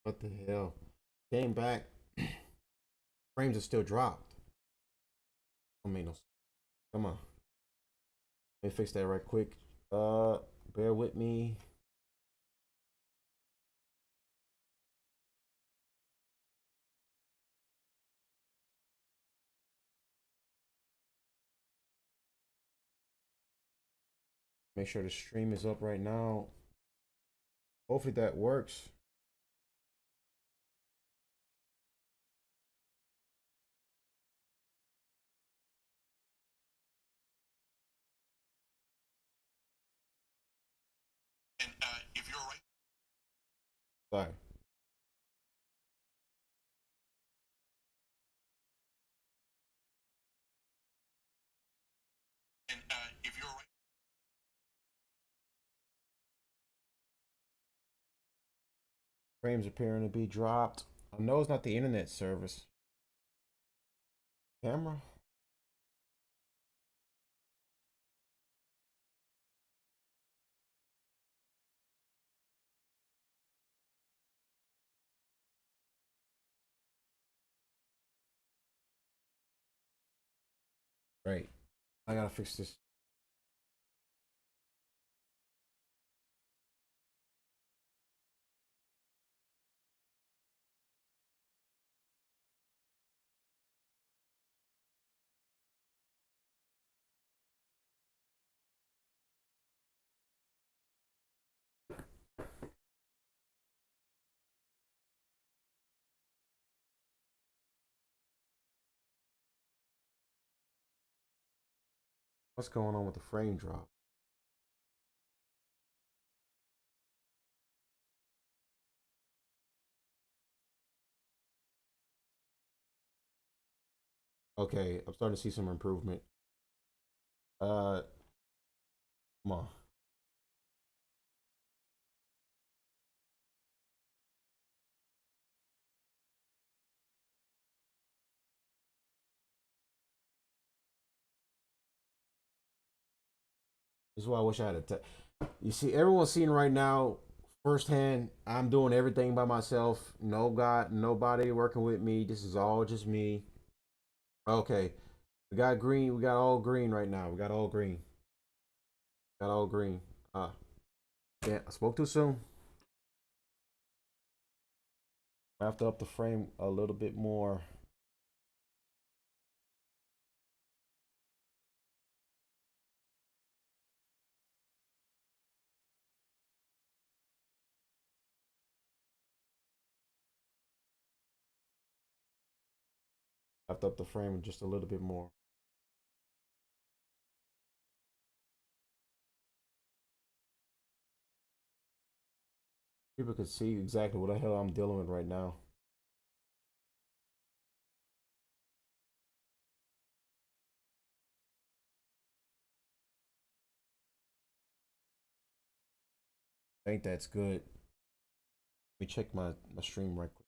What the hell? Came back. Frames are still dropped. I mean, no. Come on. Let me fix that right quick. Bear with me. Make sure the stream is up right now. Hopefully that works. And if you're right. Sorry. And if you're right. Frames appearing to be dropped. I know it's not the internet service. Camera? Right. I gotta fix this. What's going on with the frame drop? Okay, I'm starting to see some improvement. Uh, come on. This is why I wish I had a you see, everyone's seeing right now firsthand. I'm doing everything by myself. No God, nobody working with me. This is all just me. Okay, we got green. We got all green right now. We got all green. Got all green. Ah, yeah. I spoke too soon. I have to up the frame a little bit more. I have to up the frame just a little bit more. People could see exactly what the hell I'm dealing with right now. I think that's good. Let me check my stream right quick.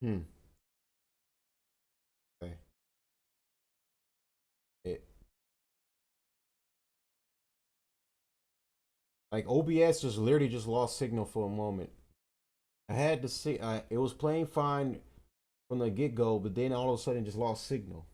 Hmm. Okay. It like OBS just literally just lost signal for a moment. I had to see. It was playing fine from the get go, but then all of a sudden just lost signal.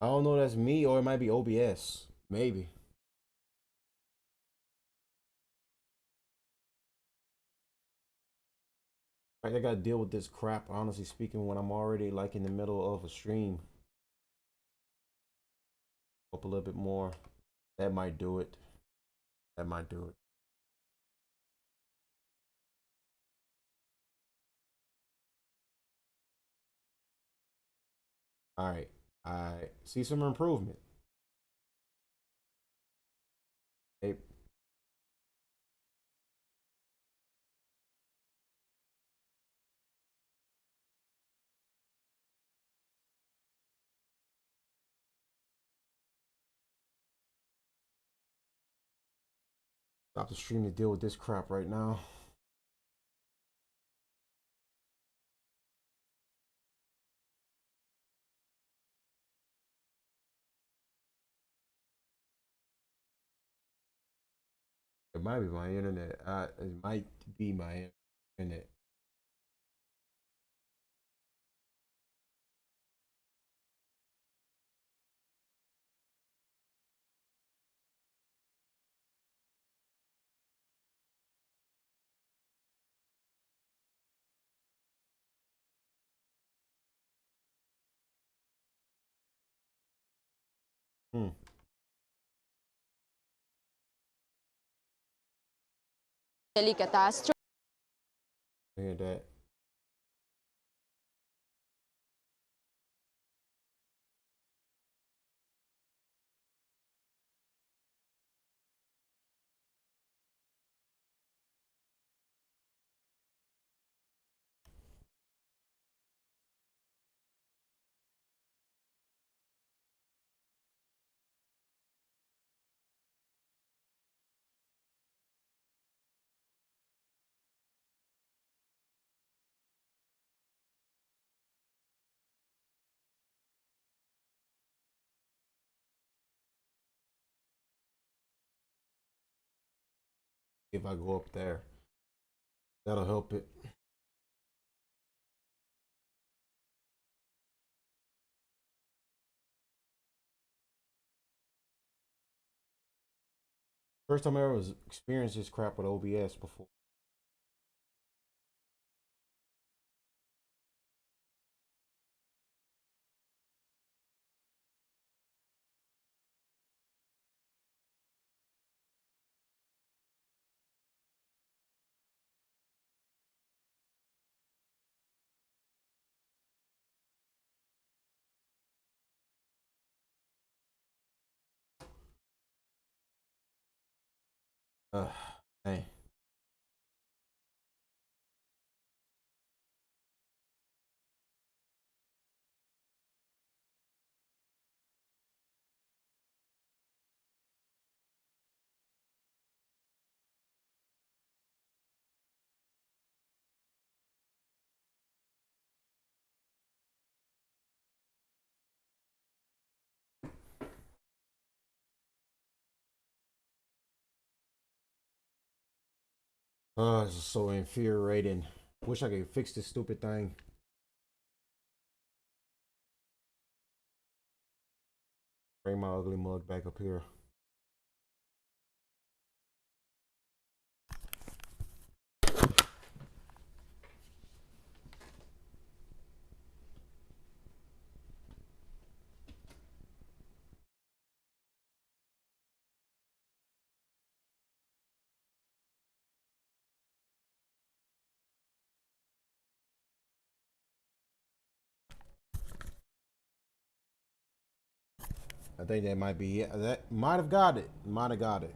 I don't know if that's me or it might be OBS. Maybe. Like I gotta deal with this crap, honestly speaking, when I'm already like in the middle of a stream. Up a little bit more. That might do it. That might do it. All right. I see some improvement. Hey, stop the stream to deal with this crap right now. It might be my internet. It might be my internet. Hmm. Catastrophe. I hear that. If I go up there, that'll help it. First time I ever was experienced this crap with OBS before. Uh, hey. This is so infuriating. Wish I could fix this stupid thing. Bring my ugly mug back up here. I think that might be it. That might have got it. Might have got it.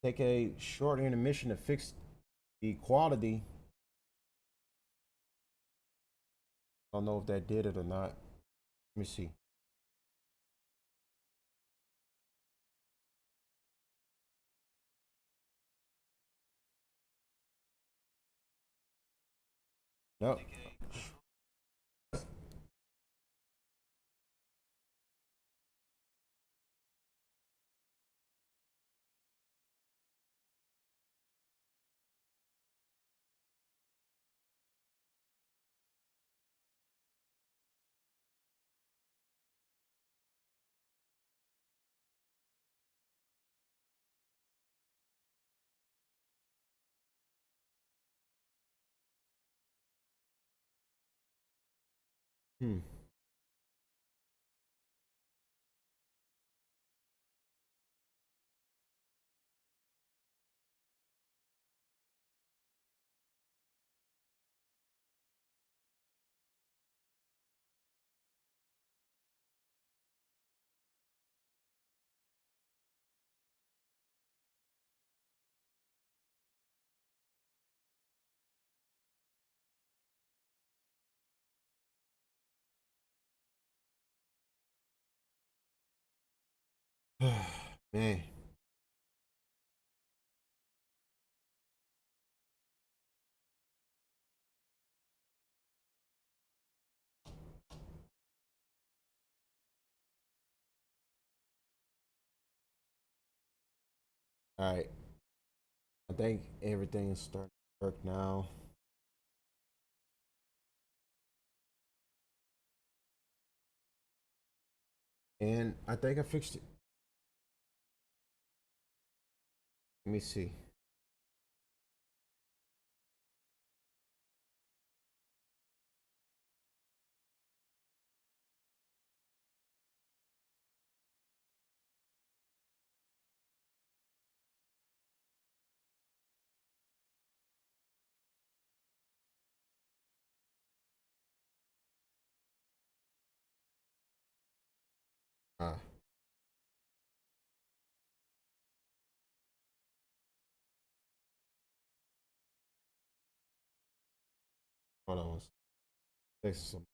Take a short intermission to fix the quality. I don't know if that did it or not. Let me see. Nope. Hmm. Man. All right. I think everything is starting to work now. And I think I fixed it. Let me see. Ah, hold on. Fix some.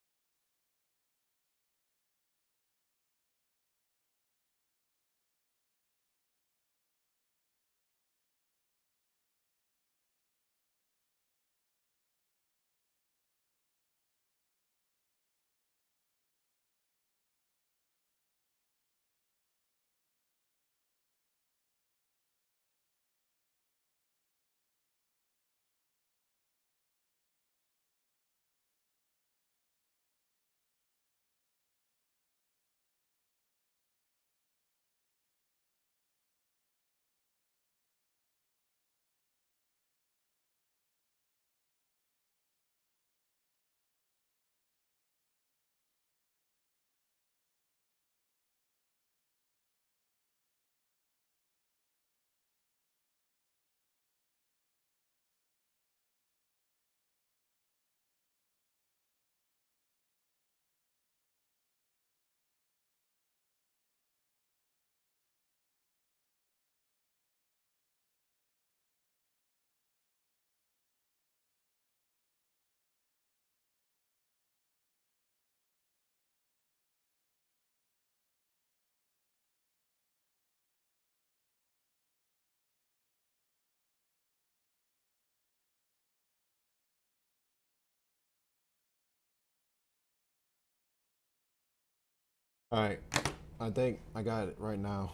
All right. I think I got it right now.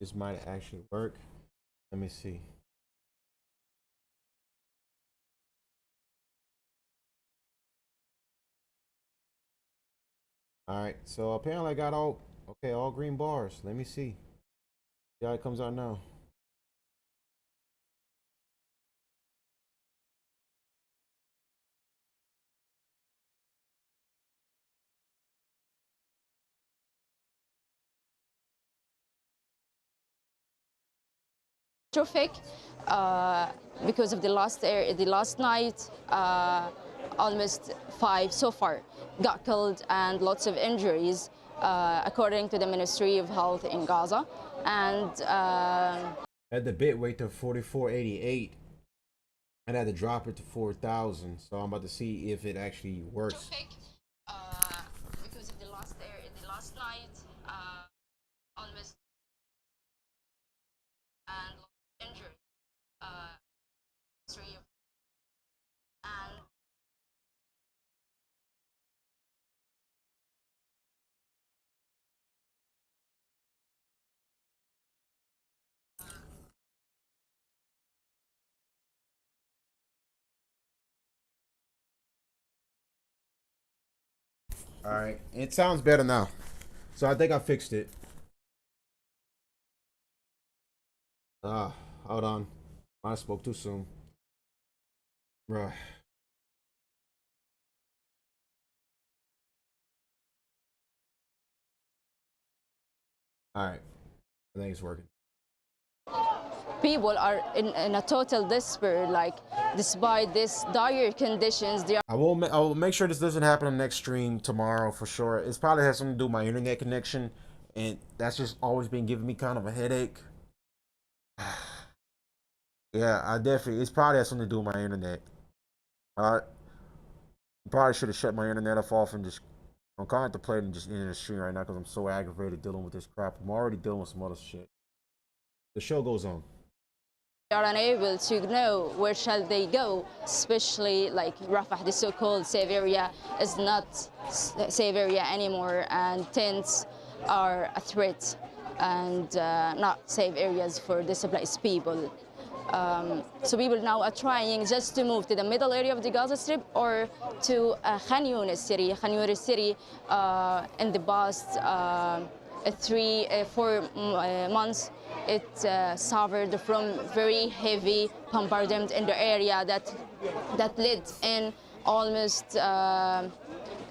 This might actually work. Let me see. All right. So apparently I got all okay, all green bars. Let me see. See how it comes out now. Catastrophic uh, because of the last night. Almost 5 so far got killed and lots of injuries, according to the Ministry of Health in Gaza. And Had the bit weight to 4488. I had to drop it to 4,000. So I'm about to see if it actually works. Because of the last night, almost and injury. Ministry of and All right. It sounds better now. So I think I fixed it. Hold on. I spoke too soon. Bruh. All right. I think it's working. people are in a total despair. Like, despite this dire conditions, they are. I will make sure this doesn't happen on the next stream tomorrow for sure. It's probably has something to do with my internet connection, and that's just always been giving me kind of a headache. Yeah, I definitely. It's probably has something to do with my internet. I probably should have shut my internet off and just. I'm contemplating just ending the stream right now because I'm so aggravated dealing with this crap. I'm already dealing with some other shit. The show goes on. Are unable to know where shall they go, especially like Rafah, the so-called safe area, is not safe area anymore, and tents are a threat and not safe areas for displaced people. So people now are trying just to move to the middle area of the Gaza Strip or to Khan Yunis city. Khan Yunis city in the past 4 months, it suffered from very heavy bombardment in the area that led in almost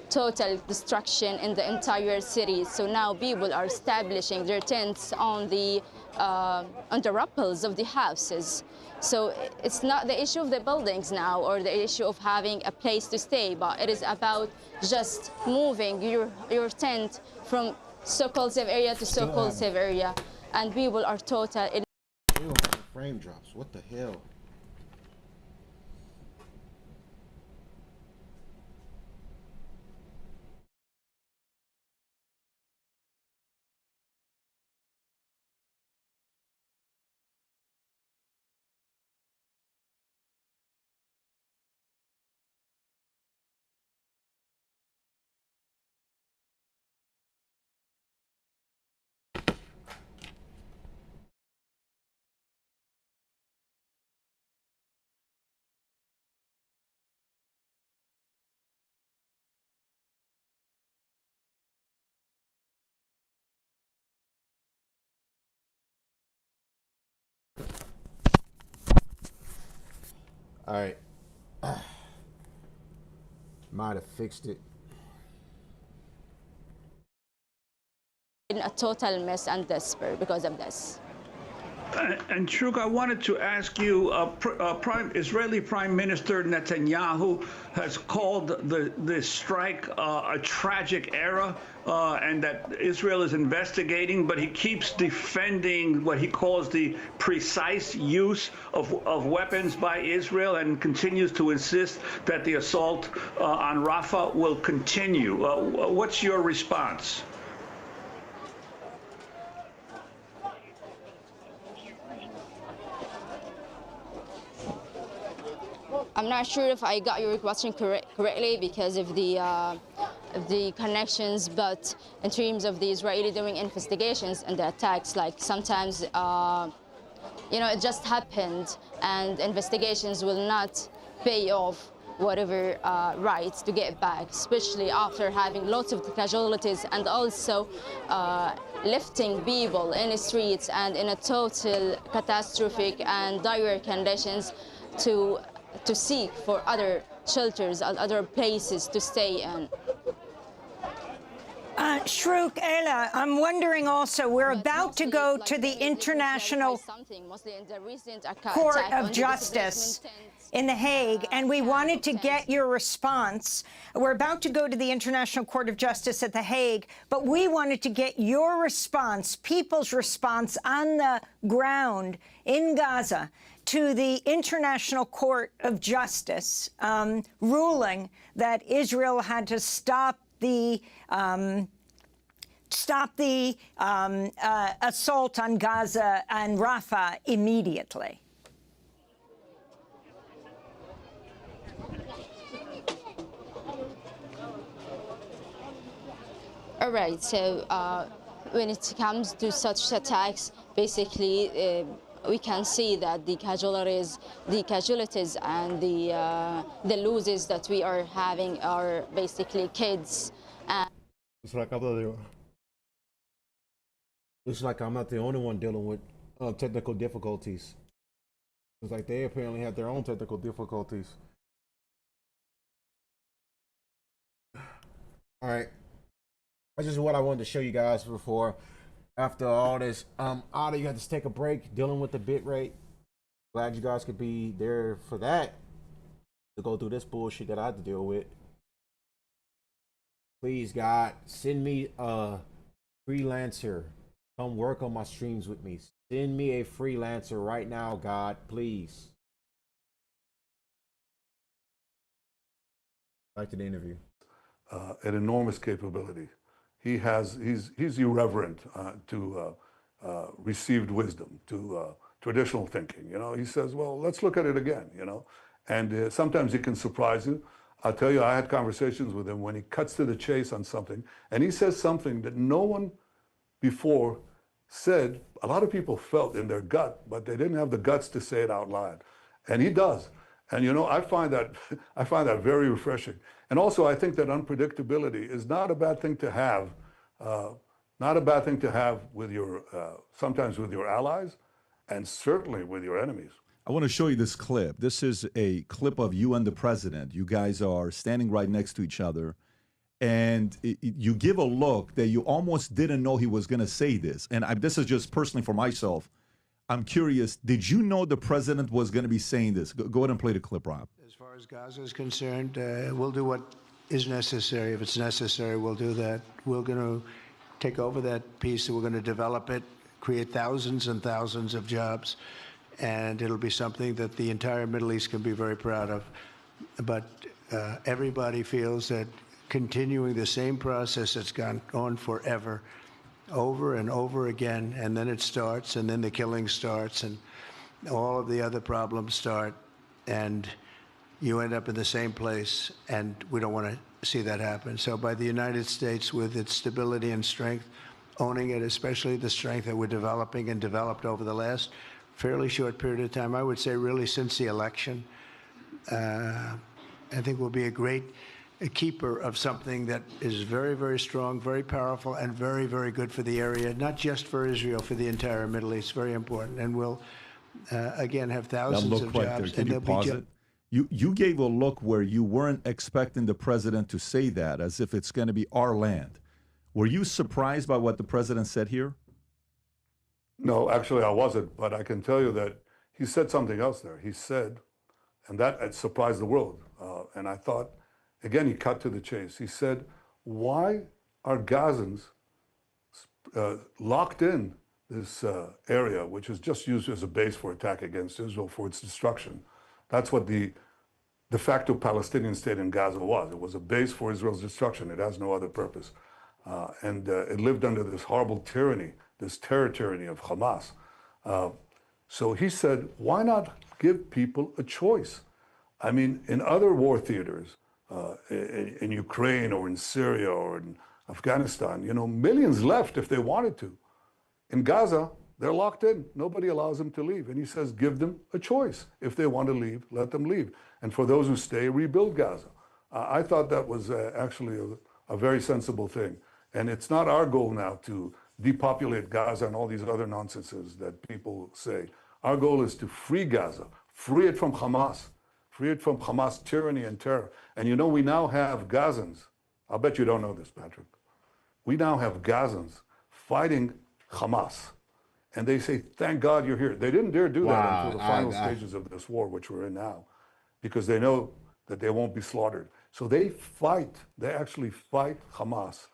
total destruction in the entire city. So now people are establishing their tents on the rappels of the houses. So it's not the issue of the buildings now or the issue of having a place to stay, but it is about just moving your tent from so-called safe area to so-called safe area, and people are total. Ew, frame drops. What the hell? All right. Might have fixed it. In a total mess and despair because of this. And Truk, I wanted to ask you, Israeli Prime Minister Netanyahu has called the strike a tragic error, and that Israel is investigating, but he keeps defending what he calls the precise use of weapons by Israel and continues to insist that the assault on Rafah will continue. What's your response? I'm not sure if I got your question correctly because of the connections, but in terms of the Israeli doing investigations and the attacks, like sometimes, it just happened, and investigations will not pay off whatever rights to get back, especially after having lots of casualties and also lifting people in the streets and in a total catastrophic and dire conditions to seek for other shelters and other places to stay in. Shruk, Ela, I'm wondering also, we're about to go to the International Court of Justice in The Hague, and we wanted to get your response. We're about to go to the International Court of Justice at The Hague, but we wanted to get your response, people's response on the ground in Gaza to the International Court of Justice ruling that Israel had to stop the assault on Gaza and Rafah immediately. All right, so when it comes to such attacks, basically we can see that the casualties and the losses that we are having are basically kids. And It's like I'm not the only one dealing with technical difficulties. It's like they apparently have their own technical difficulties. All right, that's just what I wanted to show you guys before. after all this. Otto, you had to take a break dealing with the bit rate. Glad you guys could be there for that to go through this bullshit that I had to deal with. Please, God, send me a freelancer. Come work on my streams with me. Send me a freelancer right now, God, please. Back to the interview. An enormous capability. He's irreverent to received wisdom, to traditional thinking. You know, he says, well, let's look at it again, you know. And sometimes he can surprise you. I'll tell you, I had conversations with him when he cuts to the chase on something, and he says something that no one before said. A lot of people felt in their gut, but they didn't have the guts to say it out loud. And he does. And you know, I find that very refreshing. And also, I think that unpredictability is not a bad thing to have. Not a bad thing to have with your sometimes with your allies, and certainly with your enemies. I want to show you this clip. This is a clip of you and the president. You guys are standing right next to each other, and you give a look that you almost didn't know he was going to say this. And this is just personally for myself. I'm curious, did you know the president was going to be saying this? Go ahead and play the clip, Rob. As far as Gaza is concerned, we'll do what is necessary. If it's necessary, we'll do that. We're going to take over that piece, and we're going to develop it, create thousands and thousands of jobs, and it'll be something that the entire Middle East can be very proud of. But everybody feels that continuing the same process that's gone on forever, over and over again, and then it starts, and then the killing starts, and all of the other problems start, and you end up in the same place, and we don't want to see that happen. So by the United States, with its stability and strength, owning it, especially the strength that we're developing and developed over the last fairly short period of time, I would say really since the election, I think we'll be a keeper of something that is very, very strong, very powerful, and very, very good for the area, not just for Israel, for the entire Middle East. Very important. And we'll, again, have thousands of jobs. Can you pause it? You gave a look where you weren't expecting the president to say that, as if it's going to be our land. Were you surprised by what the president said here? No, actually I wasn't, but I can tell you that he said something else there. He said, and that surprised the world, and I thought, again, he cut to the chase. He said, why are Gazans locked in this area, which is just used as a base for attack against Israel for its destruction? That's what the de facto Palestinian state in Gaza was. It was a base for Israel's destruction. It has no other purpose. And it lived under this horrible tyranny, this terror tyranny of Hamas. So he said, why not give people a choice? I mean, in other war theaters, in Ukraine or in Syria or in Afghanistan, you know, millions left if they wanted to. In Gaza, they're locked in. Nobody allows them to leave. And he says, give them a choice. If they want to leave, let them leave. And for those who stay, rebuild Gaza. I thought that was actually a very sensible thing. And it's not our goal now to depopulate Gaza and all these other nonsenses that people say. Our goal is to free Gaza, free it from Hamas, free it from Hamas tyranny and terror. And you know, we now have Gazans. I'll bet you don't know this, Patrick. We now have Gazans fighting Hamas. And they say, thank God you're here. They didn't dare do that until the final stages of this war, which we're in now, because they know that they won't be slaughtered. So they fight. They actually fight Hamas.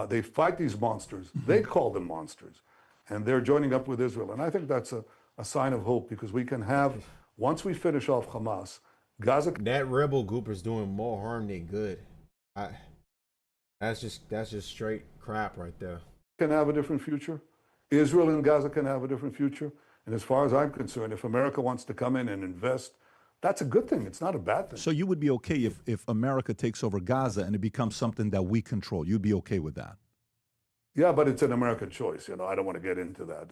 They fight these monsters. They call them monsters. And they're joining up with Israel. And I think that's a sign of hope, because we can have, once we finish off Hamas, Gaza. That rebel group is doing more harm than good. That's just straight crap right there. Can have a different future. Israel and Gaza can have a different future. And as far as I'm concerned, if America wants to come in and invest, that's a good thing. It's not a bad thing. So you would be okay if America takes over Gaza and it becomes something that we control. You'd be okay with that? Yeah, but it's an American choice. You know, I don't want to get into that.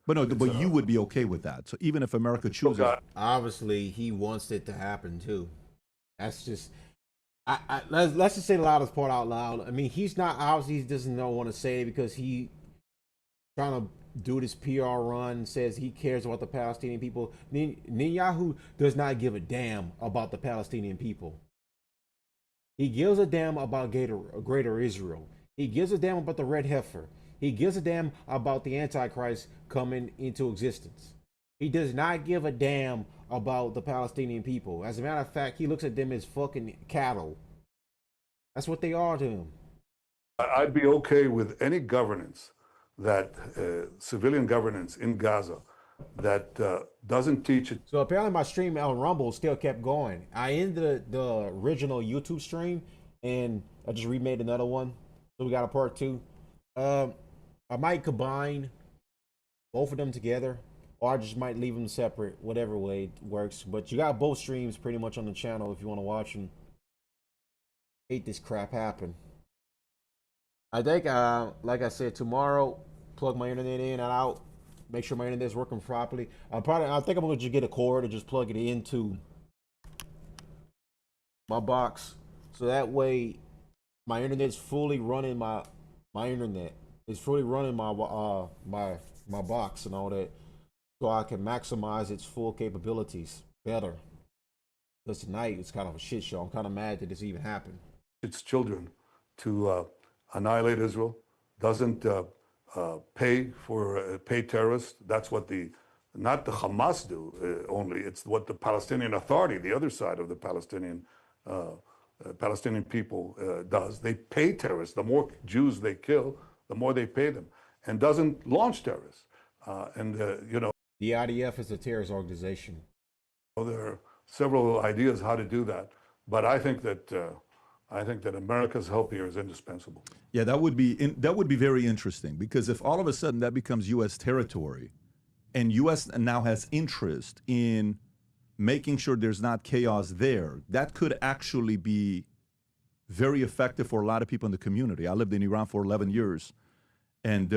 But you would be okay with that. So even if America chooses, obviously he wants it to happen too. That's just. Let's just say the loudest part out loud. I mean, he's not, obviously he doesn't want to say it because he trying to do this PR run, says he cares about the Palestinian people. Netanyahu does not give a damn about the Palestinian people. He gives a damn about greater Israel. He gives a damn about the red heifer. He gives a damn about the Antichrist coming into existence. He does not give a damn about the Palestinian people. As a matter of fact, he looks at them as fucking cattle. That's what they are to him. I'd be okay with any governance that civilian governance in Gaza that doesn't teach it. So apparently my stream on Rumble still kept going. I ended the original YouTube stream and I just remade another one. So we got a part 2. I might combine both of them together, or I just might leave them separate, whatever way it works. But you got both streams pretty much on the channel if you want to watch them. Hate this crap happen. I think, like I said, tomorrow, plug my internet in and out. Make sure my internet's working properly. I think I'm gonna just get a cord and just plug it into my box, so that way my internet's fully running my internet. It's fully running my my box and all that, so I can maximize its full capabilities better. Because tonight it's kind of a shit show. I'm kind of mad that this even happened. Its children to annihilate Israel, doesn't pay terrorists. That's what not the Hamas do only. It's what the Palestinian Authority, the other side of the Palestinian people does. They pay terrorists. The more Jews they kill, the more they pay them, and doesn't launch terrorists. You know, the IDF is a terrorist organization. There are several ideas how to do that, but I think that America's help here is indispensable. Yeah, that would be very interesting, because if all of a sudden that becomes U.S. territory, and U.S. now has interest in making sure there's not chaos there, that could actually be very effective for a lot of people in the community. I lived in Iran for 11 years, and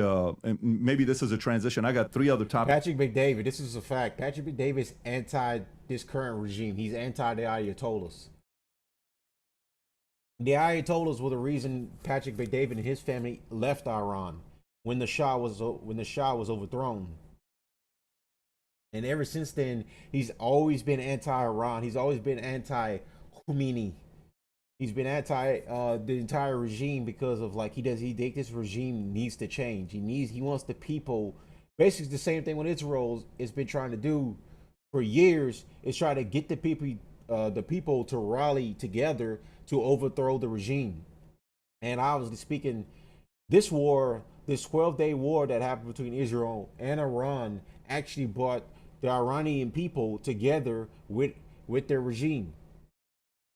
maybe this is a transition. I got 3 other topics. Patrick McDavid, this is a fact. Patrick McDavid is anti this current regime. He's anti the Ayatollahs. The Ayatollahs were the reason Patrick McDavid and his family left Iran when the Shah was overthrown. And ever since then, he's always been anti-Iran. He's always been anti-Khomeini. He's been anti the entire regime because of, like, he think this regime needs to change. He wants the people, basically the same thing what Israel has been trying to do for years, is try to get the people to rally together to overthrow the regime. And obviously speaking, this war, this 12-day war that happened between Israel and Iran, actually brought the Iranian people together with their regime.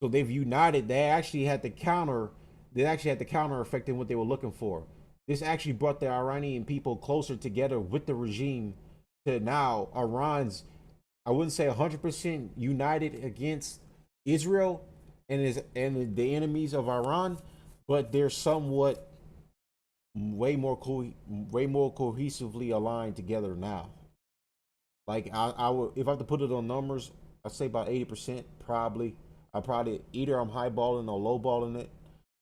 So they've united. They actually had the counter effect in what they were looking for. This actually brought the Iranian people closer together with the regime, to now Iran's, I wouldn't say 100% united against Israel and the enemies of Iran, but they're somewhat way more cohesively aligned together now. Like I would, if I have to put it on numbers, I'd say about 80% probably. Either I'm highballing or lowballing it,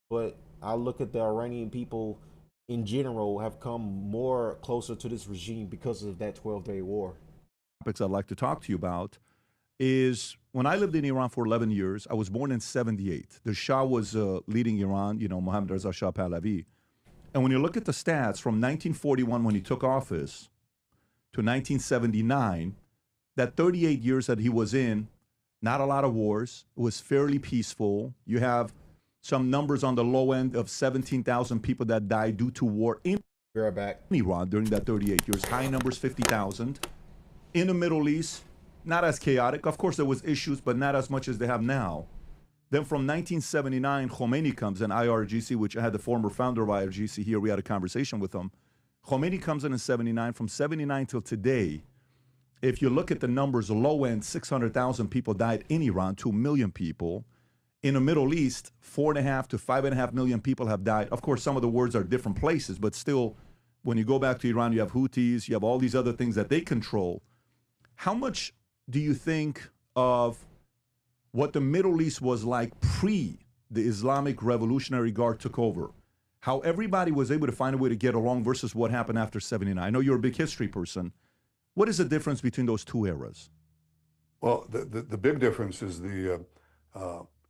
but I look at the Iranian people in general have come more closer to this regime because of that 12-day war. Topics I'd like to talk to you about is, when I lived in Iran for 11 years, I was born in 78. The Shah was leading Iran, Mohammad Reza Shah Pahlavi. And when you look at the stats from 1941 when he took office to 1979, that 38 years that he was in, not a lot of wars. It was fairly peaceful. You have some numbers on the low end of 17,000 people that died due to war in Iran during that 38 years. High numbers, 50,000. In the Middle East, not as chaotic. Of course, there was issues, but not as much as they have now. Then from 1979, Khomeini comes in, IRGC, which I had the former founder of IRGC here. We had a conversation with him. Khomeini comes in 79. From 79 till today, if you look at the numbers, low end, 600,000 people died in Iran, 2 million people. In the Middle East, 4.5 to 5.5 million people have died. Of course, some of the words are different places, but still, when you go back to Iran, you have Houthis, you have all these other things that they control. How much do you think of what the Middle East was like pre the Islamic Revolutionary Guard took over? How everybody was able to find a way to get along versus what happened after 79? I know you're a big history person. What is the difference between those two eras? Well, the big difference is the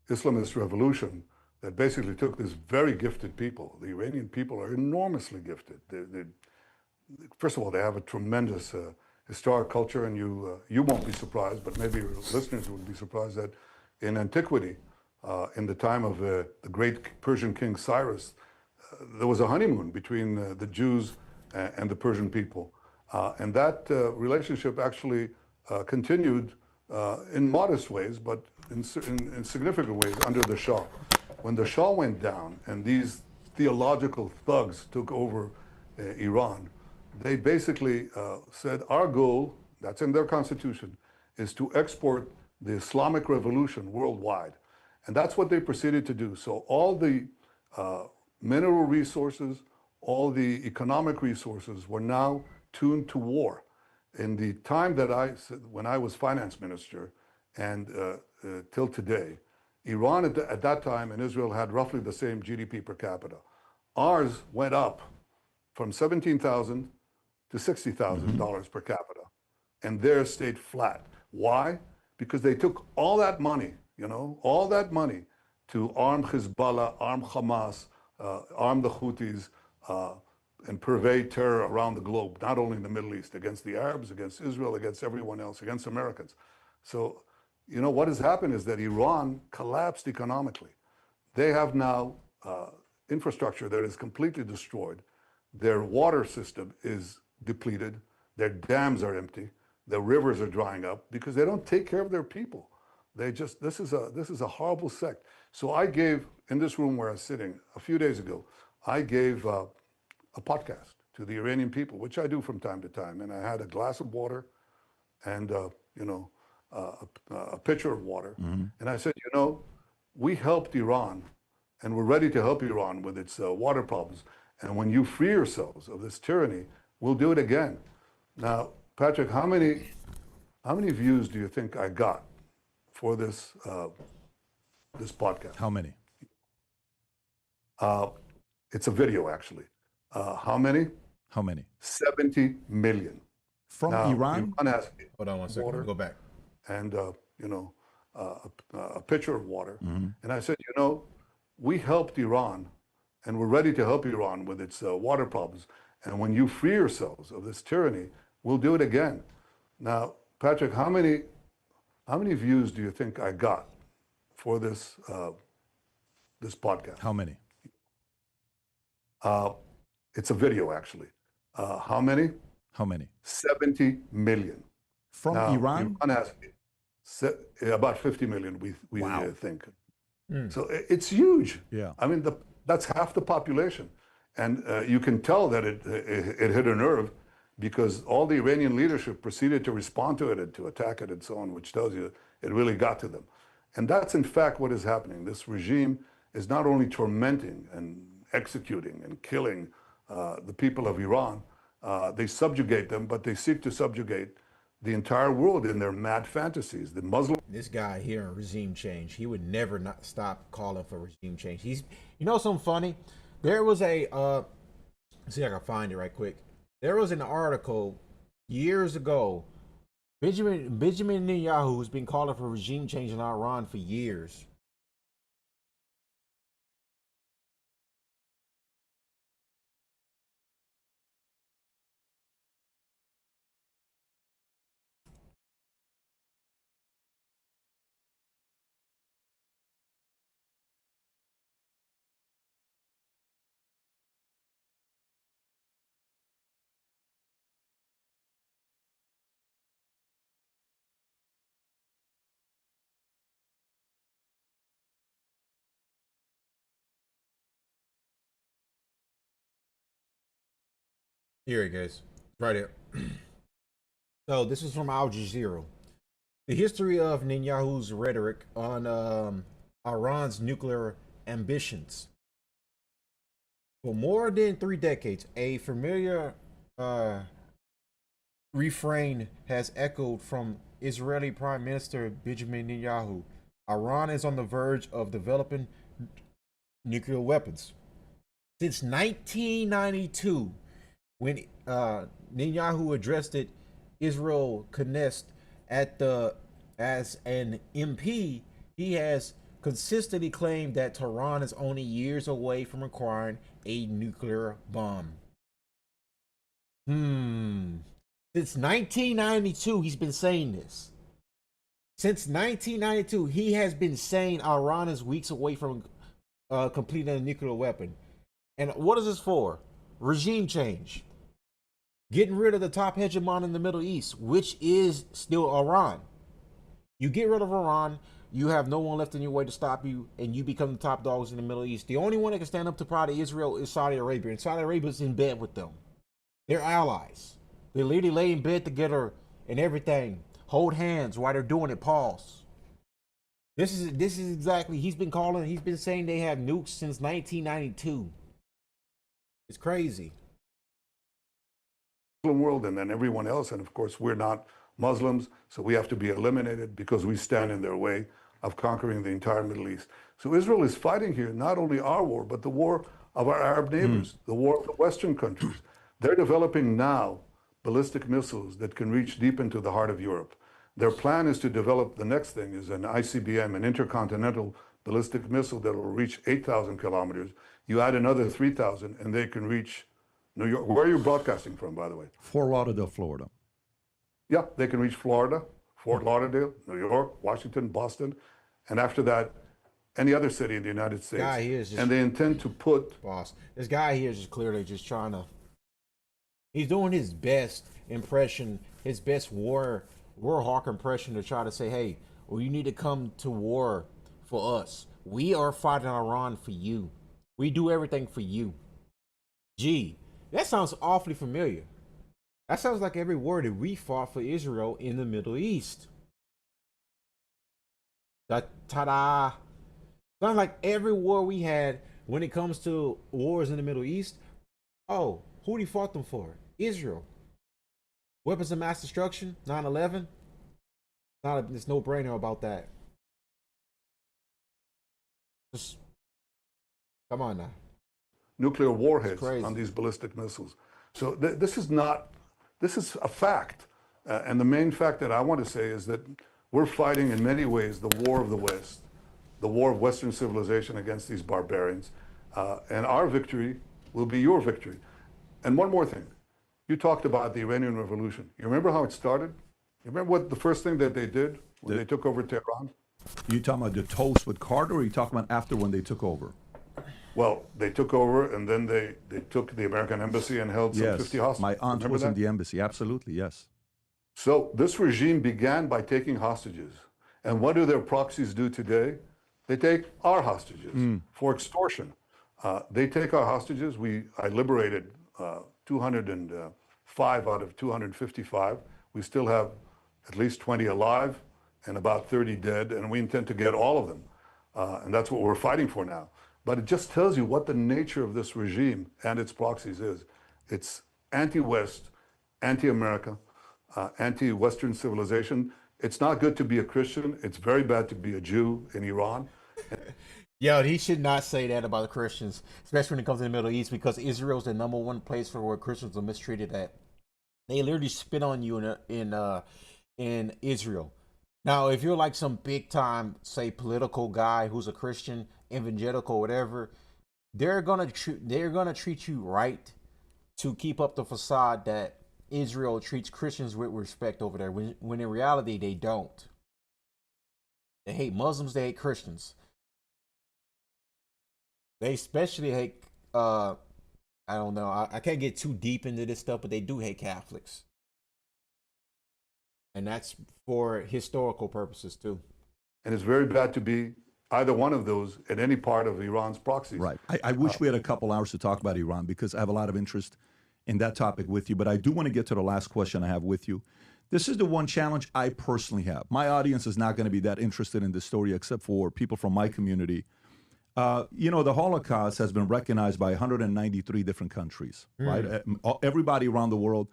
Islamist revolution that basically took this very gifted people. The Iranian people are enormously gifted. First of all, they have a tremendous historic culture, and you won't be surprised, but maybe your listeners would be surprised that in antiquity, in the time of the great Persian king Cyrus, there was a honeymoon between the Jews and the Persian people. And that relationship actually continued in modest ways, but in significant ways under the Shah. When the Shah went down and these theological thugs took over Iran, they basically said, our goal, that's in their constitution, is to export the Islamic revolution worldwide. And that's what they proceeded to do. So all the mineral resources, all the economic resources were now tuned to war. In the time that when I was finance minister and till today, Iran at that time and Israel had roughly the same GDP per capita. Ours went up from $17,000 to $60,000 per capita, and theirs stayed flat. Why? Because they took all that money, all that money to arm Hezbollah, arm Hamas, arm the Houthis, and purvey terror around the globe, not only in the Middle East, against the Arabs, against Israel, against everyone else, against Americans. So, what has happened is that Iran collapsed economically. They have now infrastructure that is completely destroyed. Their water system is depleted. Their dams are empty. Their rivers are drying up because they don't take care of their people. This is a horrible sect. So I gave, in this room where I was sitting a few days ago, I gave a podcast to the Iranian people, which I do from time to time. And I had a glass of water and, a pitcher of water. Mm-hmm. And I said, we helped Iran and we're ready to help Iran with its water problems. And when you free yourselves of this tyranny, we'll do it again. Now, Patrick, how many views do you think I got for this podcast? How many? It's a video, actually. How many? How many? 70 million. From now, Iran? Iran has Hold on one second. water Go back. and a pitcher of water. Mm-hmm. And I said, we helped Iran, and we're ready to help Iran with its water problems. And when you free yourselves of this tyranny, we'll do it again. Now, Patrick, how many views do you think I got for this podcast? How many? It's a video, actually. How many? How many? 70 million. From now, Iran? Iran has about 50 million, we Wow. think. So it's huge. Yeah. I mean, that's half the population. And you can tell that it hit a nerve because all the Iranian leadership proceeded to respond to it and to attack it and so on, which tells you it really got to them. And that's in fact what is happening. This regime is not only tormenting and executing and killing the people of Iran, they subjugate them, but they seek to subjugate the entire world in their mad fantasies. The Muslim. This guy here on regime change, he would never not stop calling for regime change. He's, something funny? There was a, let's see if I can find it right quick. There was an article years ago. Benjamin Netanyahu has been calling for regime change in Iran for years. Here it goes, right here. So this is from Al Jazeera. The history of Netanyahu's rhetoric on Iran's nuclear ambitions. For more than 3 decades, a familiar refrain has echoed from Israeli Prime Minister Benjamin Netanyahu. Iran is on the verge of developing nuclear weapons. Since 1992, when Netanyahu addressed Israel Knesset as an MP, he has consistently claimed that Tehran is only years away from acquiring a nuclear bomb. Since 1992, he's been saying this. Since 1992, he has been saying Iran is weeks away from completing a nuclear weapon. And what is this for? Regime change. Getting rid of the top hegemon in the Middle East, which is still Iran. You get rid of Iran, you have no one left in your way to stop you, and you become the top dogs in the Middle East. The only one that can stand up to pride of Israel is Saudi Arabia, and Saudi Arabia is in bed with them. They're allies. They literally lay in bed together and everything. Hold hands while they're doing it. Pause. This is exactly, he's been saying they have nukes since 1992. It's crazy. Muslim world and then everyone else, and of course we're not Muslims, so we have to be eliminated because we stand in their way of conquering the entire Middle East. So Israel is fighting here not only our war, but the war of our Arab neighbors, the war of the Western countries. They're developing now ballistic missiles that can reach deep into the heart of Europe. Their plan is to develop, the next thing is an ICBM, an intercontinental ballistic missile that will reach 8,000 kilometers. You add another 3,000 and they can reach New York. Where are you broadcasting from, by the way? Fort Lauderdale, Florida. Yeah, they can reach Florida, Fort Lauderdale, New York, Washington, Boston, and after that, any other city in the United States. Guy here is just, and they intend to put... Boss, this guy here is just clearly just trying to... He's doing his best impression, his best war hawk impression to try to say, hey, well, you need to come to war for us. We are fighting Iran for you. We do everything for you. Gee, that sounds awfully familiar. That sounds like every war that we fought for Israel in the Middle East. Ta-da! Sounds like every war we had when it comes to wars in the Middle East. Oh, who did he fought them for? Israel. Weapons of mass destruction, 9/11. There's no brainer about that. Just come on now. Nuclear warheads on these ballistic missiles. So this is a fact. And the main fact that I want to say is that we're fighting in many ways the war of the West, the war of Western civilization against these barbarians. And our victory will be your victory. And one more thing. You talked about the Iranian Revolution. You remember how it started? You remember what the first thing that they did when they took over Tehran? You talking about the toast with Carter, or are you talking about after when they took over? Well, they took over, and then they took the American embassy and held some 50 hostages. My aunt Remember was in that? the embassy. Absolutely, yes. So this regime began by taking hostages. And what do their proxies do today? They take our hostages for extortion. They take our hostages. I liberated 205 out of 255. We still have at least 20 alive and about 30 dead, and we intend to get all of them. And that's what we're fighting for now. But it just tells you what the nature of this regime and its proxies is. It's anti-West, anti-America, anti-Western civilization. It's not good to be a Christian. It's very bad to be a Jew in Iran. Yo, he should not say that about the Christians, especially when it comes to the Middle East, because Israel's the #1 place for where Christians are mistreated at. They literally spit on you in Israel. Now, if you're like some big time, say, political guy who's a Christian, evangelical, whatever, they're gonna treat you right to keep up the facade that Israel treats Christians with respect over there, when in reality they don't. They hate Muslims, they hate Christians. They especially hate, I don't know, I can't get too deep into this stuff, but they do hate Catholics. And that's for historical purposes too. And it's very bad to be either one of those in any part of Iran's proxies. Right. I wish we had a couple hours to talk about Iran, because I have a lot of interest in that topic with you. But I do want to get to the last question I have with you. This is the one challenge I personally have. My audience is not going to be that interested in this story except for people from my community. The Holocaust has been recognized by 193 different countries, right? Everybody around the world.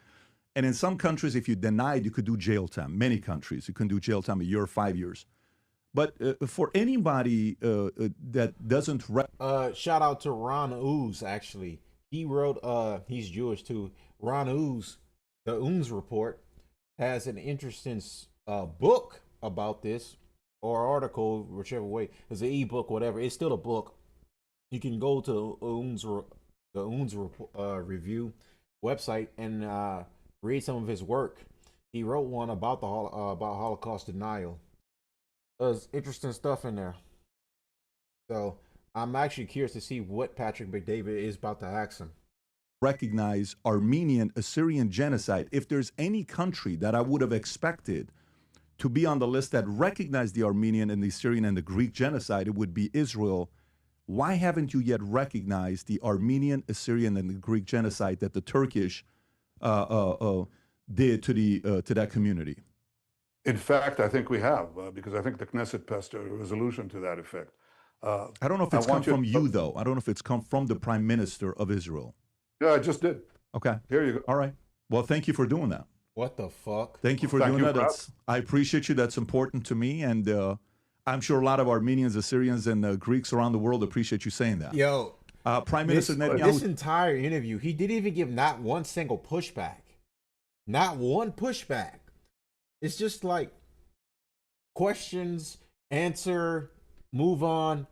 And in some countries, if you denied, you could do jail time. Many countries, you can do jail time a year or 5 years. But for anybody that doesn't... shout out to Ron Ooze, actually. He wrote, he's Jewish too. Ron Ooze, the Ooze Report, has an interesting book about this or article, whichever way. It's an ebook, whatever. It's still a book. You can go to the Oon's review website and read some of his work. He wrote one about about Holocaust denial. There's interesting stuff in there. So I'm actually curious to see what Patrick McDavid is about to ask him. Recognize Armenian Assyrian genocide. If there's any country that I would have expected to be on the list that recognized the Armenian and the Assyrian and the Greek genocide, it would be Israel. Why haven't you yet recognized the Armenian, Assyrian, and the Greek genocide that the Turkish did to that community? In fact, I think we have, because I think the Knesset passed a resolution to that effect. I don't know if it's come from you, though. I don't know if it's come from the Prime Minister of Israel. Yeah, I just did. Okay. Here you go. All right. Well, thank you for doing that. What the fuck? Thank you for doing that. I appreciate you. That's important to me. And I'm sure a lot of Armenians, Assyrians, and Greeks around the world appreciate you saying that. Yo, Prime Minister Netanyahu. This entire interview, he didn't even give not one single pushback. Not one pushback. It's just like questions, answer, move on.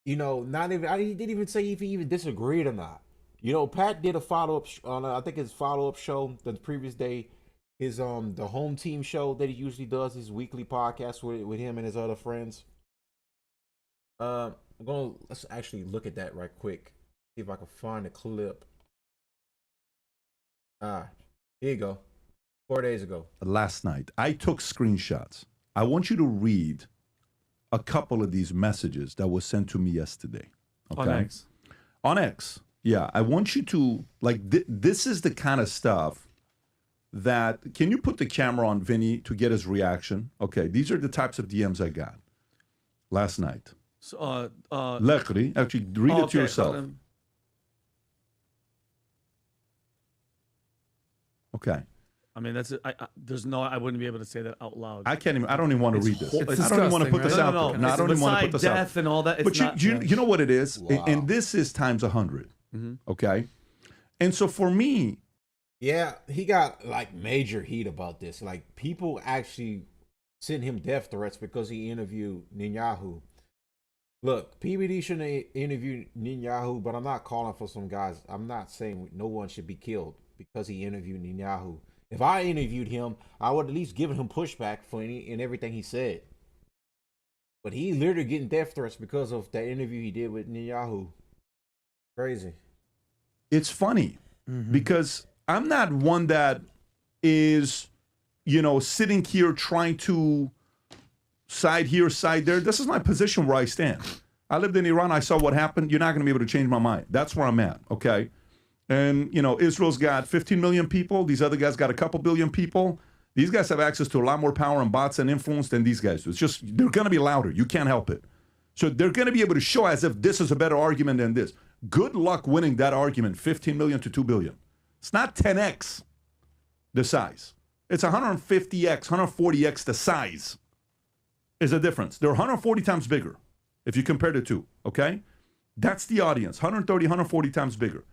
You know, not even. He didn't even say if he even disagreed or not. You know, Pat did a follow-up on I think his follow-up show the previous day. His the home team show that he usually does, his weekly podcast with him and his other friends. Let's actually look at that right quick. See if I can find a clip. Here you go. 4 days ago. Last night, I took screenshots. I want you to read a couple of these messages that was sent to me yesterday. Okay? On X. On X. Yeah, I want you to, like, this is the kind of stuff that, can you put the camera on Vinny to get his reaction? Okay, these are the types of DMs I got last night. So, Lekri, actually, read it to yourself. Okay. I mean, that's it. I wouldn't be able to say that out loud. I can't even. I don't even want to read this. It's I don't even want to put this out No, there. No, I don't even want to put this out. Death and all that. But you know what it is, Wow. and this is times 100. Mm-hmm. Okay, and so for me, Yeah, he got like major heat about this. Like people actually sent him death threats because he interviewed Netanyahu. Look, PBD shouldn't interview Netanyahu, but I'm not calling for some guys. I'm not saying no one should be killed because he interviewed Netanyahu. If I interviewed him, I would at least give him pushback for everything he said. But he literally getting death threats because of that interview he did with Netanyahu. Crazy. it's funny because I'm not one that is, sitting here trying to side here, side there. This is my position where I stand. I lived in Iran. I saw what happened. You're not going to be able to change my mind. That's where I'm at, okay? And, Israel's got 15 million people. These other guys got a couple billion people. These guys have access to a lot more power and bots and influence than these guys do. It's just, they're going to be louder. You can't help it. So they're going to be able to show as if this is a better argument than this. Good luck winning that argument, 15 million to 2 billion. It's not 10x the size. It's 150x, 140x the size is the difference. They're 140 times bigger if you compare the two, okay? That's the audience, 130, 140 times bigger.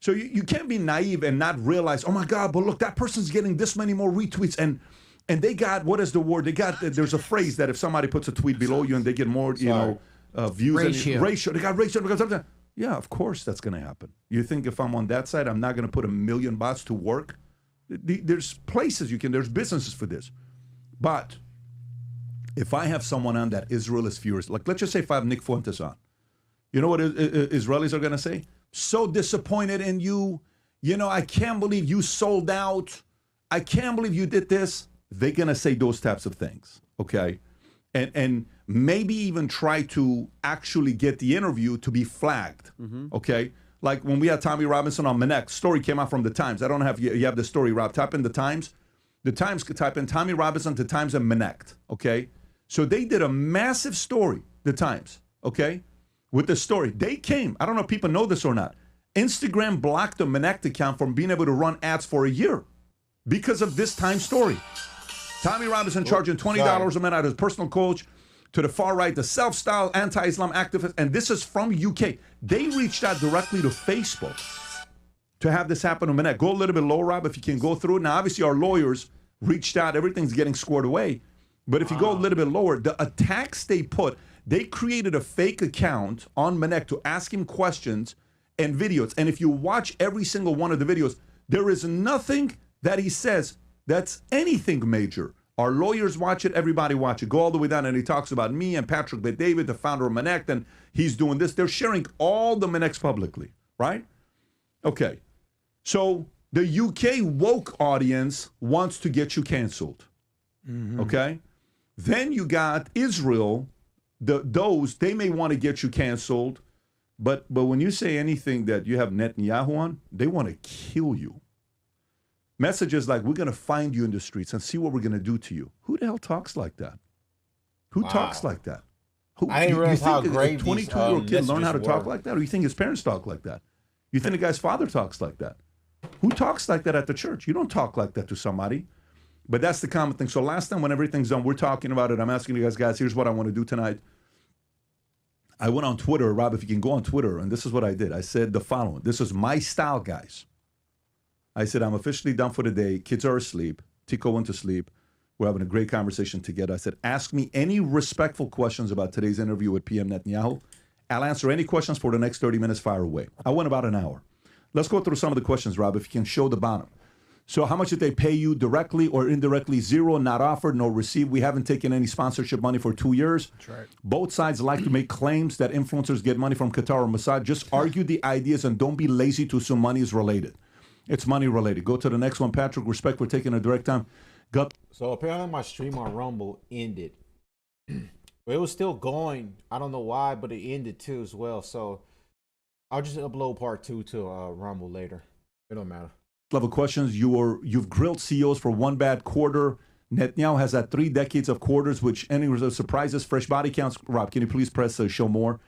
So you can't be naive and not realize, oh my God, but look, that person's getting this many more retweets and they got, what is the word? There's a phrase that if somebody puts a tweet below you and they get more, views. Ratio. They got ratio. Yeah, of course that's going to happen. You think if I'm on that side, I'm not going to put 1 million bots to work? There's places there's businesses for this. But if I have someone on that Israel is furious, like let's just say if I have Nick Fuentes on, you know what Israelis are going to say? So disappointed in you. I can't believe you sold out. I can't believe you did this. They're going to say those types of things, okay? And maybe even try to actually get the interview to be flagged, okay? Like when we had Tommy Robinson on Manek, story came out from the Times. I don't know if you have the story, Rob. Type in the Times. The Times could type in Tommy Robinson to Times and Manek, okay? So they did a massive story, the Times, okay? With the story. They came, I don't know if people know this or not, Instagram blocked the Manek account from being able to run ads for a year because of this Times story. Tommy Robinson charging $20 a minute out of his personal coach to the far right, the self-styled anti-Islam activist, and this is from UK. They reached out directly to Facebook to have this happen to Manek. Go a little bit low, Rob, if you can go through it. Now, obviously, our lawyers reached out. Everything's getting squared away. But if you go a little bit lower, the attacks they created a fake account on Manek to ask him questions and videos. And if you watch every single one of the videos, there is nothing that he says that's anything major. Our lawyers watch it, everybody watch it. Go all the way down, and he talks about me and Patrick Bet-David, the founder of Manek, and he's doing this. They're sharing all the Maneks publicly, right? Okay. So the UK woke audience wants to get you canceled. Okay? Then you got Israel, they may want to get you canceled, but when you say anything that you have Netanyahu on, they want to kill you. Messages like, we're going to find you in the streets and see what we're going to do to you. Who the hell talks like that? Who talks like that? I didn't realize how great a 22-year-old kid learn how to talk like that? Or you think his parents talk like that? You think the guy's father talks like that? Who talks like that at the church? You don't talk like that to somebody. But that's the common thing. So last time when everything's done, we're talking about it. I'm asking you guys, here's what I want to do tonight. I went on Twitter, Rob, if you can go on Twitter, and this is what I did. I said the following. This is my style, guys. I said, I'm officially done for the day. Kids are asleep. Tico went to sleep. We're having a great conversation together. I said, ask me any respectful questions about today's interview with PM Netanyahu. I'll answer any questions for the next 30 minutes. Fire away. I went about an hour. Let's go through some of the questions, Rob, if you can show the bottom. So how much did they pay you directly or indirectly? Zero, not offered, no received. We haven't taken any sponsorship money for 2 years. That's right. Both sides like to make claims that influencers get money from Qatar or Mossad. Just argue the ideas and don't be lazy to assume money is related. It's money related. Go to the next one, Patrick. Respect for taking a direct time. So apparently my stream on Rumble ended. But it was still going. I don't know why, but it ended too as well. So I'll just upload part 2 to Rumble later. It don't matter. Level questions. You've grilled CEOs for one bad quarter. Netanyahu has had 3 decades of quarters, which any surprises, fresh body counts. Rob, can you please press show more?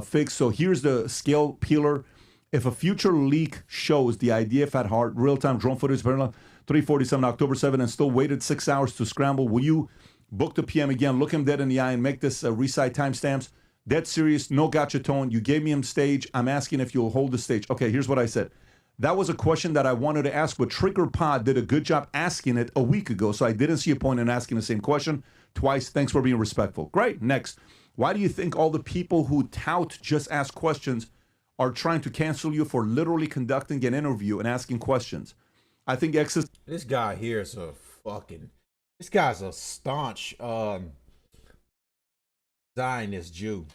Fix. So here's the scale peeler. If a future leak shows the IDF had hard real-time drone footage, 347 October 7, and still waited 6 hours to scramble, will you book the PM again, look him dead in the eye, and make this recite timestamps? Dead serious, no gotcha tone. You gave me him stage. I'm asking if you'll hold the stage. Okay, here's what I said. That was a question that I wanted to ask, but Trigger Pod did a good job asking it a week ago, so I didn't see a point in asking the same question twice. Thanks for being respectful. Great. Next. Why do you think all the people who tout just ask questions are trying to cancel you for literally conducting an interview and asking questions? I think this guy here is this guy's a staunch Zionist Jew.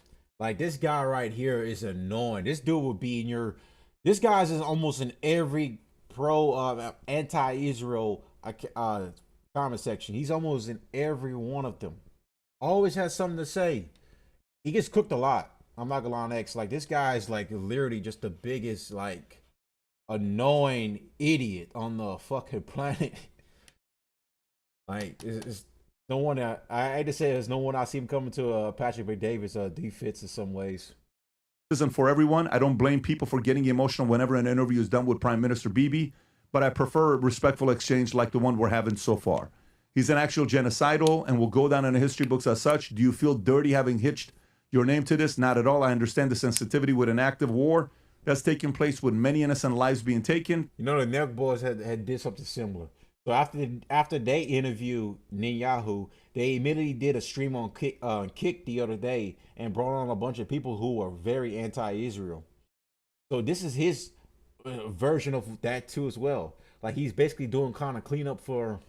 Like, this guy right here is annoying. This dude would be in this guy's is almost in every pro anti-Israel comment section. He's almost in every one of them. Always has something to say. He gets cooked a lot. I'm not gonna lie on X. Like, this guy is like literally just the biggest like annoying idiot on the fucking planet. Like, it's no one that I hate to say there's no one I see him coming to Patrick Bet-David's defense in some ways. Isn't for everyone. I don't blame people for getting emotional whenever an interview is done with Prime Minister Bibi, but I prefer a respectful exchange like the one we're having so far. He's an actual genocidal and will go down in the history books as such. Do you feel dirty having hitched your name to this? Not at all. I understand the sensitivity with an active war that's taking place with many innocent lives being taken. You know, the Neck Boys had did something similar. So after they interviewed Netanyahu, they immediately did a stream on Kick the other day and brought on a bunch of people who are very anti-Israel. So this is his version of that too as well. Like, he's basically doing kind of cleanup for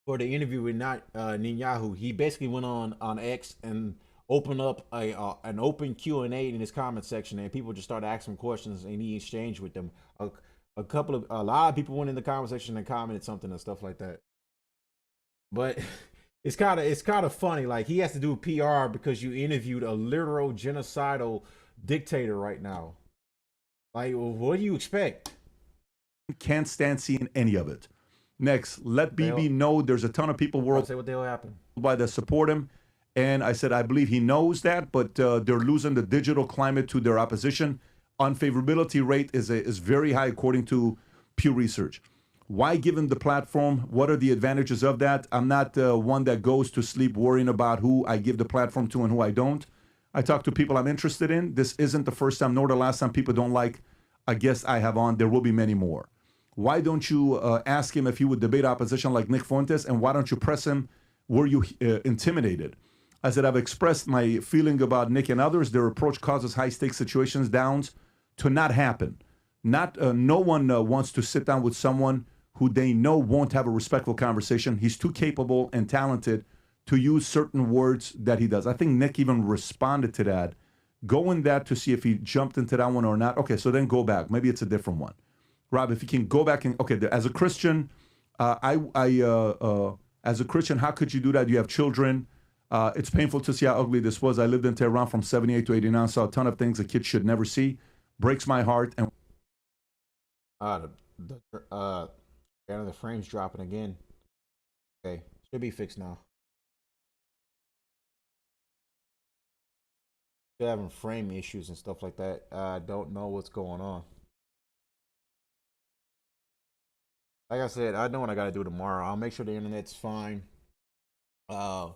the interview with Netanyahu. He basically went on X and opened up an open Q&A in his comment section, and people just started asking questions, and he exchanged with them. A lot of people went in the comment section and commented something and stuff like that. But it's kind of funny. Like, he has to do PR because you interviewed a literal genocidal dictator right now. Like, what do you expect? Can't stand seeing any of it. Next, let BB know there's a ton of people worldwide that support him. And I said, I believe he knows that, but they're losing the digital climate to their opposition. Unfavorability rate is very high according to Pew Research. Why give him the platform? What are the advantages of that? I'm not one that goes to sleep worrying about who I give the platform to and who I don't. I talk to people I'm interested in. This isn't the first time nor the last time people don't like a guest I have on. There will be many more. Why don't you ask him if he would debate opposition like Nick Fuentes? And why don't you press him Were you intimidated? I said, I've expressed my feeling about Nick and others. Their approach causes high-stakes situations downs to not happen. No one wants to sit down with someone who they know won't have a respectful conversation. He's too capable and talented to use certain words that he does. I think Nick even responded to that. Go in that to see if he jumped into that one or not. Okay, so then go back. Maybe it's a different one. Rob, if you can go back and, okay, as a Christian, as a Christian, how could you do that? You have children. It's painful to see how ugly this was. I lived in Tehran from 78 to 89, saw a ton of things a kid should never see. Breaks my heart. And the frame's dropping again. Okay, should be fixed now. Still having frame issues and stuff like that. I don't know what's going on. Like I said, I know what I gotta do tomorrow. I'll make sure the internet's fine. I'll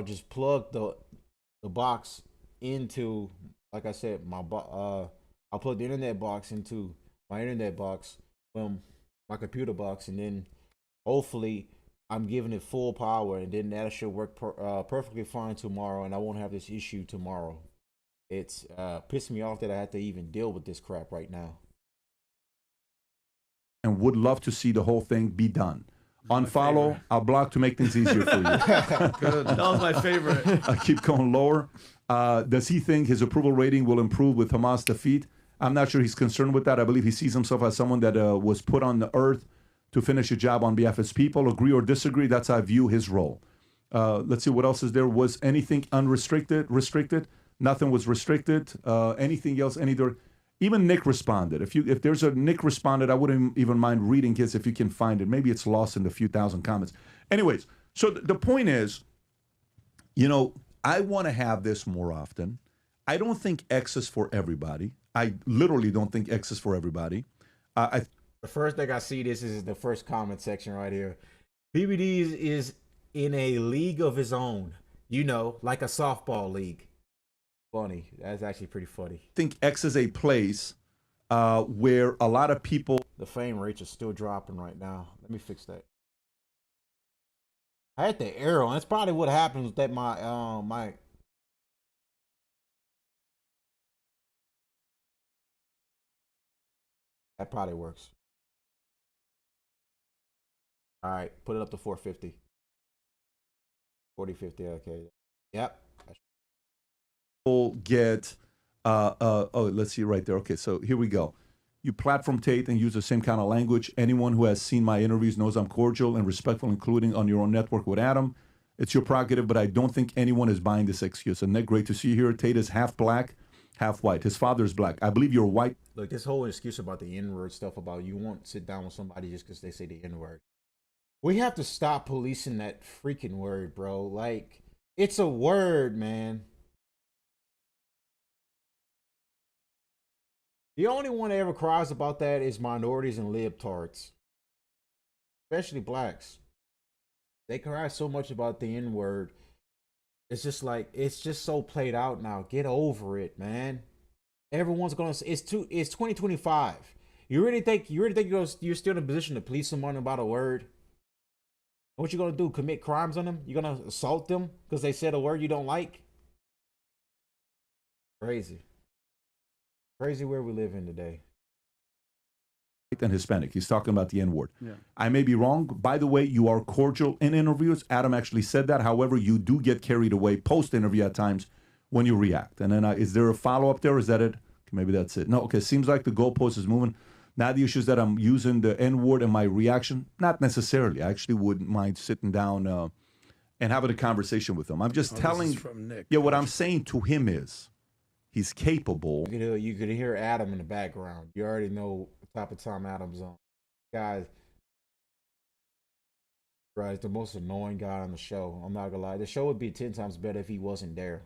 just plug the box into, like I said, I'll plug the internet box into my internet box from my computer box, and then hopefully I'm giving it full power, and then that should work perfectly fine tomorrow, and I won't have this issue tomorrow. It's pissing me off that I have to even deal with this crap right now. And would love to see the whole thing be done. Unfollow, I'll block to make things easier for you. Good. That was my favorite. I keep going lower. Does he think his approval rating will improve with Hamas defeat? I'm not sure he's concerned with that. I believe he sees himself as someone that was put on the earth to finish a job on behalf of his people. Agree or disagree, that's how I view his role. Let's see, what else is there? Was anything unrestricted? Restricted? Nothing was restricted. Anything else? Even Nick responded. If there's a Nick responded, I wouldn't even mind reading his if you can find it. Maybe it's lost in the few thousand comments. Anyways, so the point is, I want to have this more often. I don't think X is for everybody. I literally don't think X is for everybody. The first thing I see, this is the first comment section right here. PBD is in a league of his own, like a softball league. Funny. That's actually pretty funny. I think X is a place where a lot of people... The frame rates are still dropping right now. Let me fix that. I had the arrow, and that's probably what happens that my that probably works. All right, put it up to 450. 4050, okay. Yep. Get let's see right there. Okay, so here we go. You platform Tate and use the same kind of language. Anyone who has seen my interviews knows I'm cordial and respectful, including on your own network with Adam. It's your prerogative, but I don't think anyone is buying this excuse. And Nick, great to see you here. Tate is half black, half white. His father's black. I believe you're white. Look, this whole excuse about the N-word stuff, about you won't sit down with somebody just because they say the N-word. We have to stop policing that freaking word, bro. Like, it's a word, man. The only one that ever cries about that is minorities and libtards, especially blacks. They cry so much about the N-word. It's just like, it's just so played out now. Get over it, man. Everyone's gonna say it's 2025. You really think you're still in a position to police someone about a word? What you gonna do? Commit crimes on them? You gonna assault them because they said a word you don't like? Crazy. Crazy where we live in today. And Hispanic. He's talking about the N-word. Yeah. I may be wrong. By the way, you are cordial in interviews. Adam actually said that. However, you do get carried away post-interview at times when you react. And then is there a follow-up there? Is that it? Okay, maybe that's it. No, okay. Seems like the goalpost is moving. Now the issue is that I'm using the N-word in my reaction. Not necessarily. I actually wouldn't mind sitting down and having a conversation with him. I'm just telling. This is from Nick. Yeah, what I'm saying to him is, he's capable. You could hear Adam in the background. You already know what type of time Adam's on. Guys, right, he's the most annoying guy on the show. I'm not gonna lie. The show would be 10 times better if he wasn't there.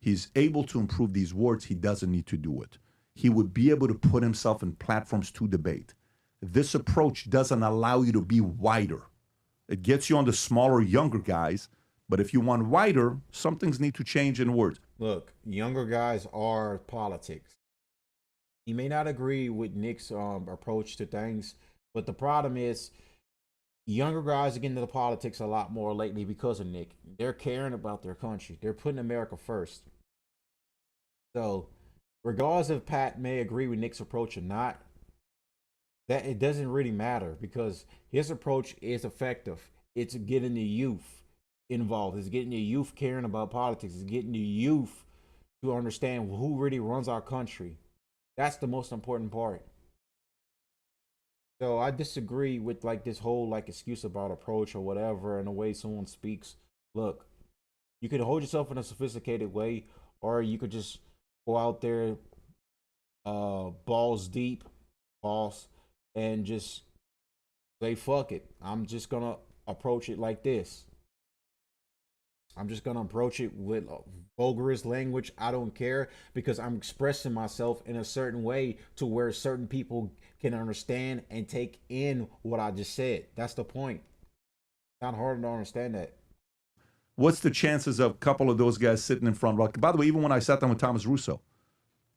He's able to improve these words. He doesn't need to do it. He would be able to put himself in platforms to debate. This approach doesn't allow you to be wider. It gets you on the smaller, younger guys. But if you want wider, some things need to change in words. Look, younger guys are politics. You may not agree with Nick's approach to things, but the problem is younger guys are getting into politics a lot more lately because of Nick. They're caring about their country. They're putting America first. So, regardless if Pat may agree with Nick's approach or not, that it doesn't really matter because his approach is effective. It's getting the youth involved. It's getting the youth caring about politics. It's getting the youth to understand who really runs our country. That's the most important part. So I disagree with like this whole like excuse about approach or whatever and the way someone speaks. Look, you could hold yourself in a sophisticated way, or you could just go out there, balls deep, boss, and just say fuck it. I'm just gonna approach it like this. I'm just gonna approach it with vulgarist language. I don't care because I'm expressing myself in a certain way to where certain people can understand and take in what I just said. That's the point. It's not hard to understand that. What's the chances of a couple of those guys sitting in front? Like, by the way, even when I sat down with Thomas Russo,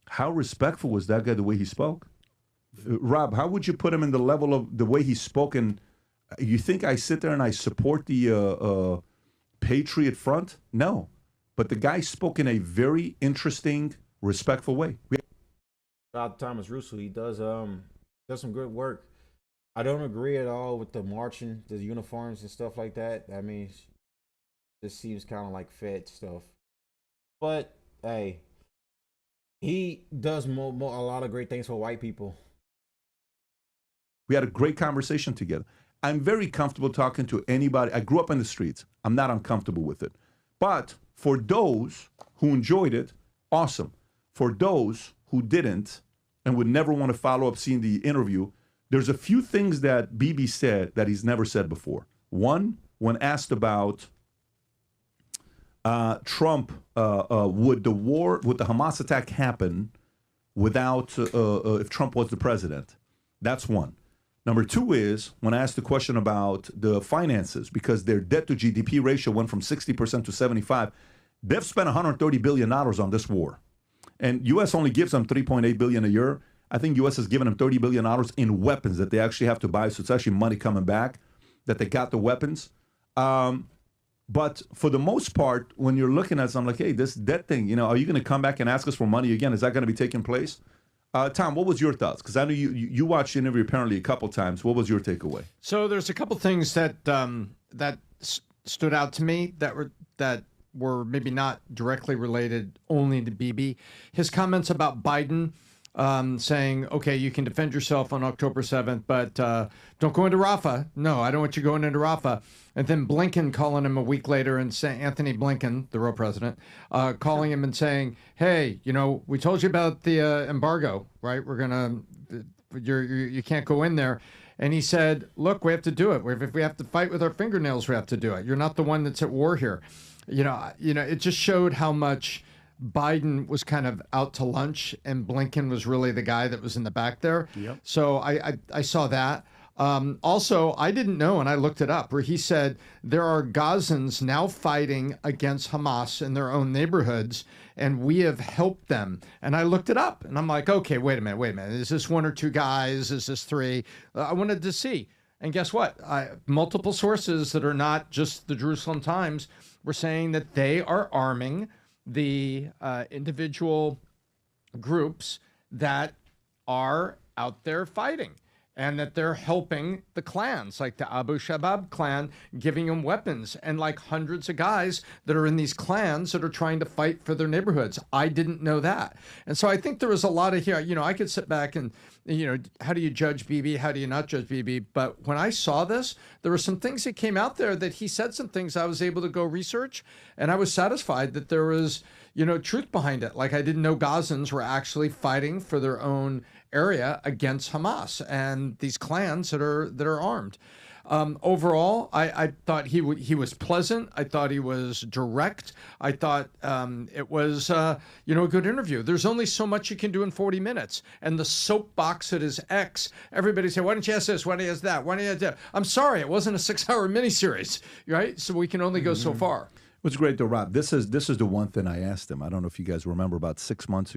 how respectful was that guy the way he spoke? Rob, how would you put him in the level of the way he spoke? And you think I sit there and I support the Patriot Front? No. But the guy spoke in a very interesting, respectful way. Shout out to Thomas Russo. He does some good work. I don't agree at all with the marching, the uniforms and stuff like that. I mean, this seems kind of like Fed stuff. But hey, he does a lot of great things for white people. We had a great conversation together. I'm very comfortable talking to anybody. I grew up in the streets. I'm not uncomfortable with it. But for those who enjoyed it, awesome. For those who didn't and would never want to follow up seeing the interview, there's a few things that Bibi said that he's never said before. One, when asked about Trump, would the Hamas attack happen without if Trump was the president? That's one. Number two is when asked the question about the finances, because their debt to GDP ratio went from 60% to 75%. They've spent $130 billion on this war. And U.S. only gives them $3.8 billion a year. I think U.S. has given them $30 billion in weapons that they actually have to buy. So it's actually money coming back that they got the weapons. But for the most part, when you're looking at something like, hey, this debt thing, are you going to come back and ask us for money again? Is that going to be taking place? Tom, what was your thoughts? Because I know you watched the interview apparently a couple times. What was your takeaway? So there's a couple things that stood out to me that were maybe not directly related only to Bibi. His comments about Biden saying, okay, you can defend yourself on October 7th, but don't go into Rafah. No, I don't want you going into Rafah. And then Blinken calling him a week later and saying, Anthony Blinken, the real president, calling him and saying, hey, we told you about the embargo, right? We're going to, you can't go in there. And he said, look, we have to do it. If we have to fight with our fingernails, we have to do it. You're not the one that's at war here. It just showed how much Biden was kind of out to lunch and Blinken was really the guy that was in the back there. Yep. So I saw that. Also, I didn't know, and I looked it up, where he said there are Gazans now fighting against Hamas in their own neighborhoods, and we have helped them. And I looked it up, and I'm like, okay, wait a minute. Is this one or two guys? Is this three? I wanted to see. And guess what? Multiple sources that are not just the Jerusalem Times were saying that they are arming the individual groups that are out there fighting, and that they're helping the clans, like the Abu Shabab clan, giving them weapons, and like hundreds of guys that are in these clans that are trying to fight for their neighborhoods. I didn't know that. And so I think there was a lot of here, I could sit back and, how do you judge Bibi? How do you not judge Bibi? But when I saw this, there were some things that came out there that he said some things I was able to go research, and I was satisfied that there was, truth behind it. Like I didn't know Gazans were actually fighting for their own area against Hamas and these clans that are armed. Overall, I thought he was pleasant. I thought he was direct. I thought it was a good interview. There's only so much you can do in 40 minutes. And the soapbox that is X, everybody said, why don't you ask this? Why don't you ask that? Why don't you ask that? I'm sorry, it wasn't a 6-hour miniseries, right? So we can only go so far. What's great though, Rob, this is the one thing I asked him. I don't know if you guys remember about 3 months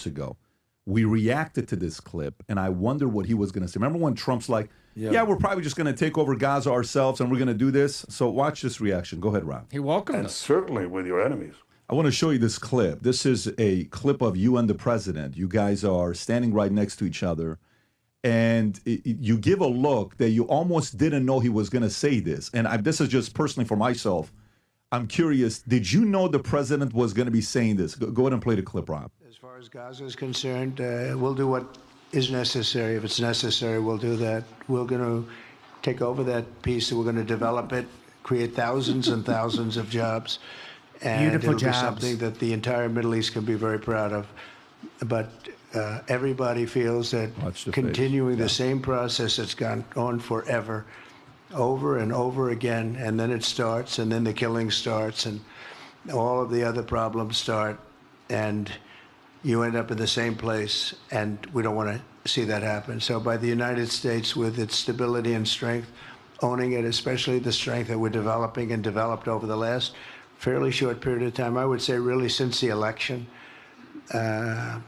ago, we reacted to this clip, and I wonder what he was going to say. Remember when Trump's like, yeah, we're probably just going to take over Gaza ourselves, and we're going to do this? So watch this reaction. Go ahead, Rob. He welcomed And us. certainly with your enemies. I want to show you this clip. This is a clip of you and the president. You guys are standing right next to each other, and you give a look that you almost didn't know he was going to say this. And this is just personally for myself. I'm curious, did you know the president was going to be saying this? Go ahead and play the clip, Rob. As far as Gaza is concerned, we'll do what is necessary. If it's necessary, we'll do that. We're going to take over that piece. We're going to develop it, create thousands and thousands of jobs. And Beautiful it'll be jobs. something that the entire Middle East can be very proud of. But everybody feels that Watch the continuing face. the same process that's gone on forever, over and over again, and then it starts, and then the killing starts, and all of the other problems start, and you end up in the same place, and we don't want to see that happen. So by the United States, with its stability and strength, owning it, especially the strength that we're developing and developed over the last fairly short period of time, I would say really since the election, I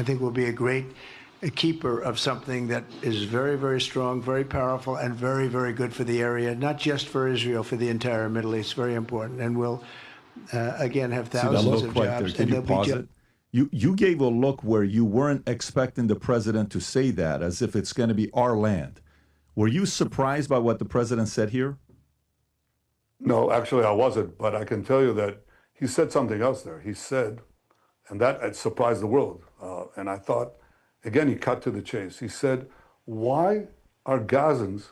think we'll be a great keeper of something that is very, very strong, very powerful, and very, very good for the area, not just for Israel, for the entire Middle East. Very important. And we'll, again, have See that thousands look of right there? jobs. Can And you there'll be pause it? You gave a look where you weren't expecting the president to say that, as if it's going to be our land. Were you surprised by what the president said here? No, actually I wasn't, but I can tell you that he said something else there. He said, and that it surprised the world. And I thought, again, he cut to the chase. He said, why are Gazans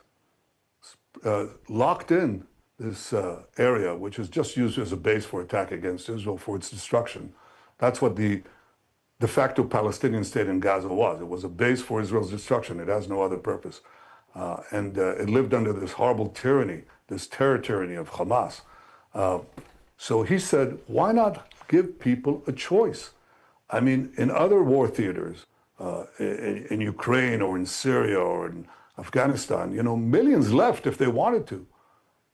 locked in this area, which is just used as a base for attack against Israel for its destruction? That's what the de facto Palestinian state in Gaza was. It was a base for Israel's destruction. It has no other purpose. And it lived under this horrible tyranny, this terror tyranny of Hamas. So he said, why not give people a choice? I mean, in other war theaters, in Ukraine or in Syria or in Afghanistan, you know, millions left if they wanted to.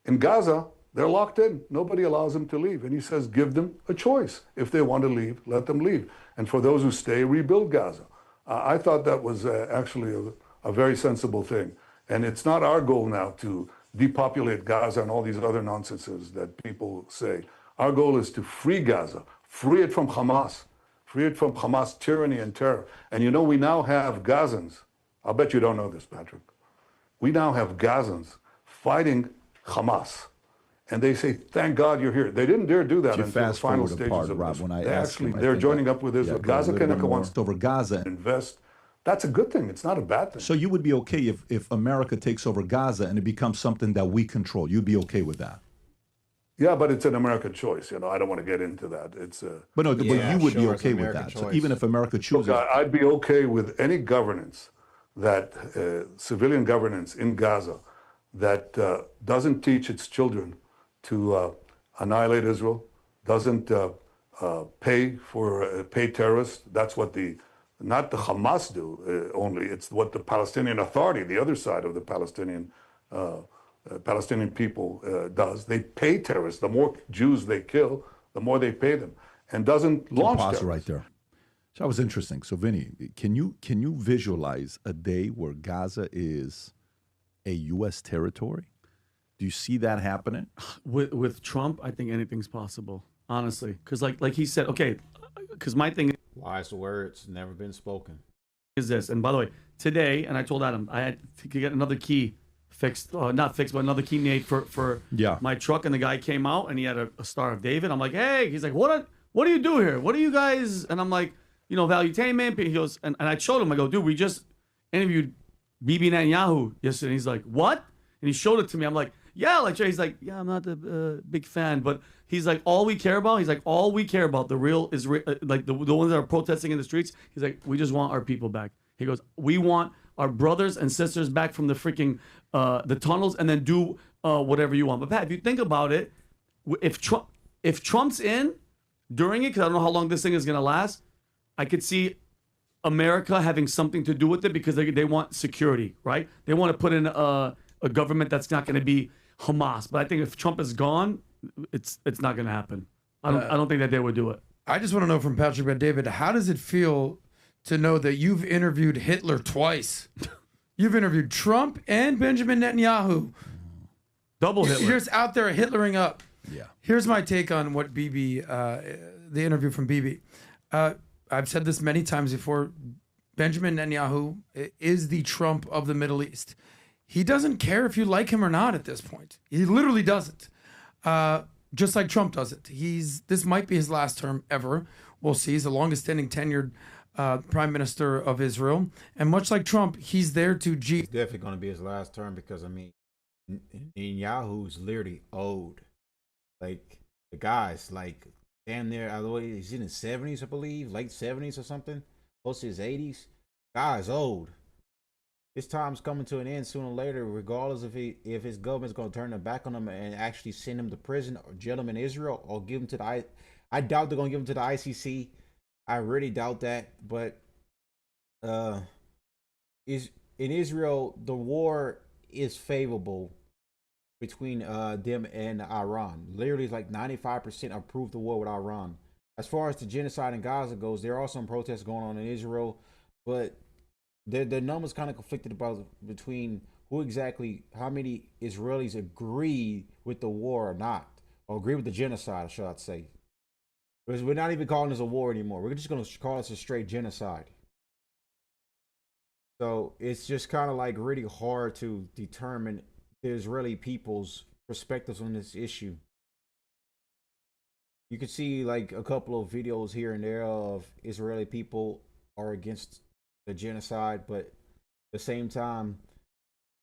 In Gaza, they're locked in. Nobody allows them to leave. And he says, give them a choice. If they want to leave, let them leave. And for those who stay, rebuild Gaza. I thought that was actually a very sensible thing. And it's not our goal now to depopulate Gaza and all these other nonsenses that people say. Our goal is to free Gaza, free it from Hamas, free it from Hamas tyranny and terror. And you know, we now have Gazans. I'll bet you don't know this, Patrick. We now have Gazans fighting Hamas. And they say, thank God you're here. They didn't dare do that You until the fast final forward a stages part, of Rob, this. when I They asked actually, him, I they're think joining up with Israel. Yeah, Gaza a little bit Kanaka more wants to over Gaza. invest. That's a good thing. It's not a bad thing. So you would be okay if America takes over Gaza and it becomes something that we control. You'd be okay with that. Yeah, but it's an American choice. You know, I don't want to get into that. It's But no, but Yeah, you would be sure, it's okay an with American that. So choice. even if America chooses, Look, I'd be okay with any governance that civilian governance in Gaza that doesn't teach its children to annihilate Israel, doesn't pay terrorists. That's what not the Hamas do only. It's what the Palestinian Authority, the other side of the Palestinian people does. They pay terrorists. The more Jews they kill, the more they pay them, and doesn't launch pause terrorists. right there. So that was interesting. So Vinny, can you visualize a day where Gaza is a U.S. territory? Do you see that happening? With Trump, I think anything's possible, honestly. Because like he said, okay, because my thing Wise words never been spoken. is this. And by the way, today, and I told Adam, I had to get another key fixed, not fixed, but another key made for my truck. And the guy came out and he had a Star of David. I'm like, hey, he's like, what do you do here? What are you guys? And I'm like, you know, valuetainment. He goes, and I showed him, I go, dude, we just interviewed BB Netanyahu yesterday. He's like, what? And he showed it to me. I'm like, yeah, like Jay. He's like, yeah, I'm not a big fan, but he's like, all we care about. He's like, all we care about, the real is like the ones that are protesting in the streets. He's like, we just want our people back. He goes, we want our brothers and sisters back from the freaking the tunnels, and then do whatever you want. But Pat, if you think about it, if Trump's in during it, because I don't know how long this thing is gonna last, I could see America having something to do with it because they want security, right? They want to put in a government that's not going to be Hamas. But I think if Trump is gone, it's not going to happen. I don't think that they would do it. I just want to know from Patrick and David, how does it feel to know that you've interviewed Hitler twice. You've interviewed Trump and Benjamin Netanyahu. Double Hitler. You're just out there Hitlering up. Yeah. Here's my take on what Bibi, the interview from Bibi. I've said this many times before. Benjamin Netanyahu is the Trump of the Middle East. He doesn't care if you like him or not at this point. He literally doesn't. Just like Trump doesn't. This might be his last term ever. We'll see. He's the longest standing tenured prime minister of Israel. And much like Trump, he's there to It's definitely going to be his last term because, I mean, Netanyahu's literally old. Like, the guy's like damn near, he's in his 70s, I believe, late 70s or something, close to his 80s. Guy's old. His time's coming to an end sooner or later, regardless if his government's going to turn their back on him and actually send him to prison or jail him in Israel or give him to the I doubt they're going to give him to the ICC. I really doubt that. But is in Israel, the war is favorable between them and Iran. Literally, it's like 95% approve the war with Iran. As far as the genocide in Gaza goes, there are some protests going on in Israel, but the numbers kind of conflicted about between how many Israelis agree with the war or not, or agree with the genocide, should I say. Because we're not even calling this a war anymore. We're just going to call this a straight genocide. So it's just kind of like really hard to determine the Israeli people's perspectives on this issue. You can see like a couple of videos here and there of Israeli people are against the genocide, but at the same time,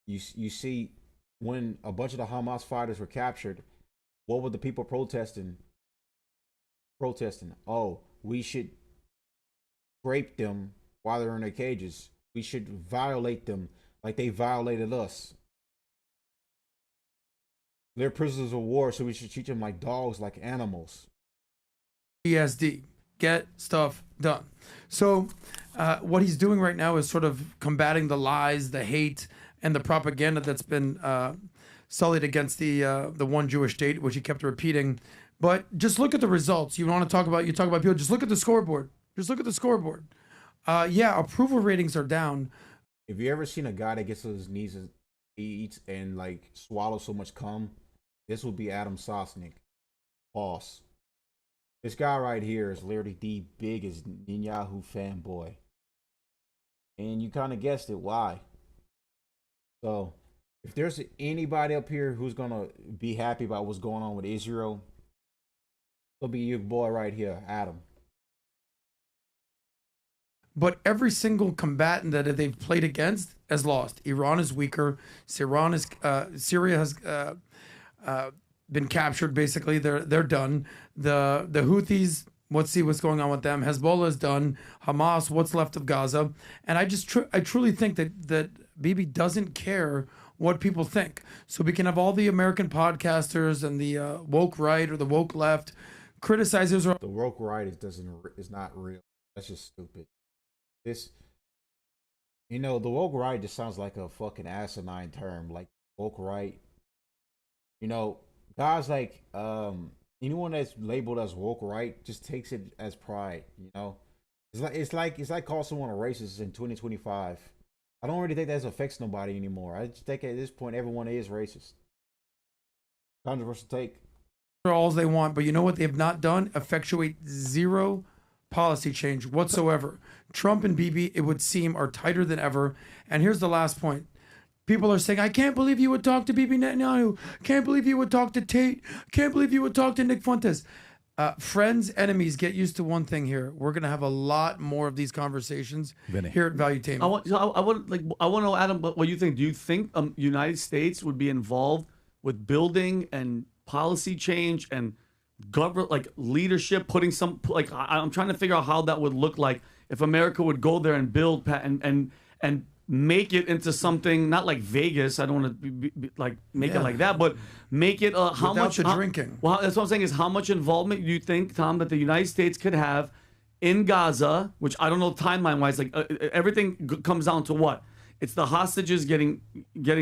you see when a bunch of the Hamas fighters were captured, what were the people protesting? Oh, we should rape them while they're in their cages. We should violate them like they violated us. They're prisoners of war, so we should treat them like dogs, like animals. PSD, get stuff done. So what he's doing right now is sort of combating the lies, the hate, and the propaganda that's been sullied against the one Jewish state, which he kept repeating. But just look at the results. You talk about people. Just look at the scoreboard. Yeah, approval ratings are down. If you ever seen a guy that gets to his knees and eats and like swallows so much cum, this would be Adam Sosnick, boss. This guy right here is literally the biggest Netanyahu fanboy. And you kind of guessed it, why? So, if there's anybody up here who's going to be happy about what's going on with Israel, it'll be your boy right here, Adam. But every single combatant that they've played against has lost. Iran is weaker. Syria has been captured. Basically, they're done. The Houthis, let's see what's going on with them. Hezbollah is done. Hamas, what's left of Gaza? And I truly think that Bibi doesn't care what people think. So we can have all the American podcasters and the woke right or the woke left criticize Israel. The woke right is not real. That's just stupid. The woke right just sounds like a fucking asinine term, like woke right. Guys like anyone that's labeled as woke right just takes it as pride. It's like calling someone a racist in 2025. I don't really think that affects nobody anymore. I just think at this point everyone is racist. Controversial take. All they want, but you know what they have not done? Effectuate zero policy change whatsoever. Trump and Bibi, it would seem, are tighter than ever. And here's the last point. People are saying, I can't believe you would talk to Bibi Netanyahu. Can't believe you would talk to Tate. Can't believe you would talk to Nick Fuentes. Friends, enemies, get used to one thing here. We're going to have a lot more of these conversations here at Valuetainment. I want to know, Adam, what you think. Do you think United States would be involved with building and policy change and government, like leadership, putting some, like, I'm trying to figure out how that would look like if America would go there and build and make it into something, not like Vegas. I don't want to be like make it like that, but make it how Without much the drinking. Well, that's what I'm saying is how much involvement do you think, Tom, that the United States could have in Gaza, which I don't know timeline wise, like everything comes down to what? It's the hostages getting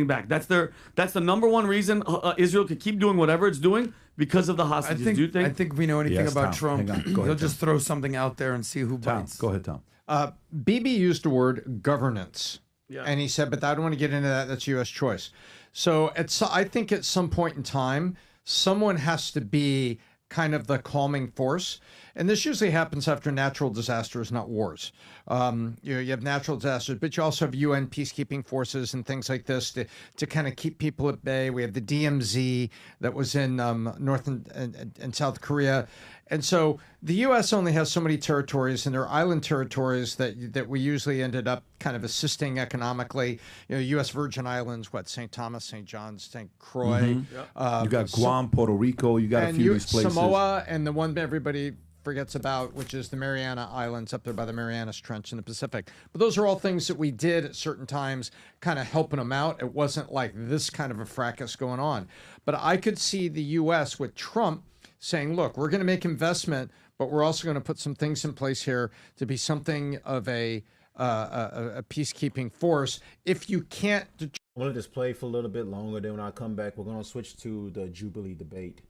back. That's the number one reason Israel could keep doing whatever it's doing, because of the hostages. Do you think? I think we know anything about Trump. Hang on. Go He'll ahead, just throw something out there and see who bites. Go ahead, Tom. Bibi used the word governance. Yeah. And he said, but I don't want to get into that. That's U.S. choice. So I think at some point in time, someone has to be kind of the calming force. And this usually happens after natural disasters, not wars. You have natural disasters, but you also have UN peacekeeping forces and things like this to kind of keep people at bay. We have the DMZ that was in North and South Korea. And so the U.S. only has so many territories, and they're island territories that we usually ended up kind of assisting economically. U.S. Virgin Islands, St. Thomas, St. John's, St. Croix. Mm-hmm. You got Guam, Puerto Rico. You got a few of these places. Samoa, and the one everybody forgets about, which is the Mariana Islands up there by the Marianas Trench in the Pacific. But those are all things that we did at certain times, kind of helping them out. It wasn't like this kind of a fracas going on. But I could see the U.S. with Trump saying, look, we're going to make investment, but we're also going to put some things in place here to be something of a peacekeeping force. If you can't... I want to just play for a little bit longer. Then when I come back, we're going to switch to the Jubilee debate.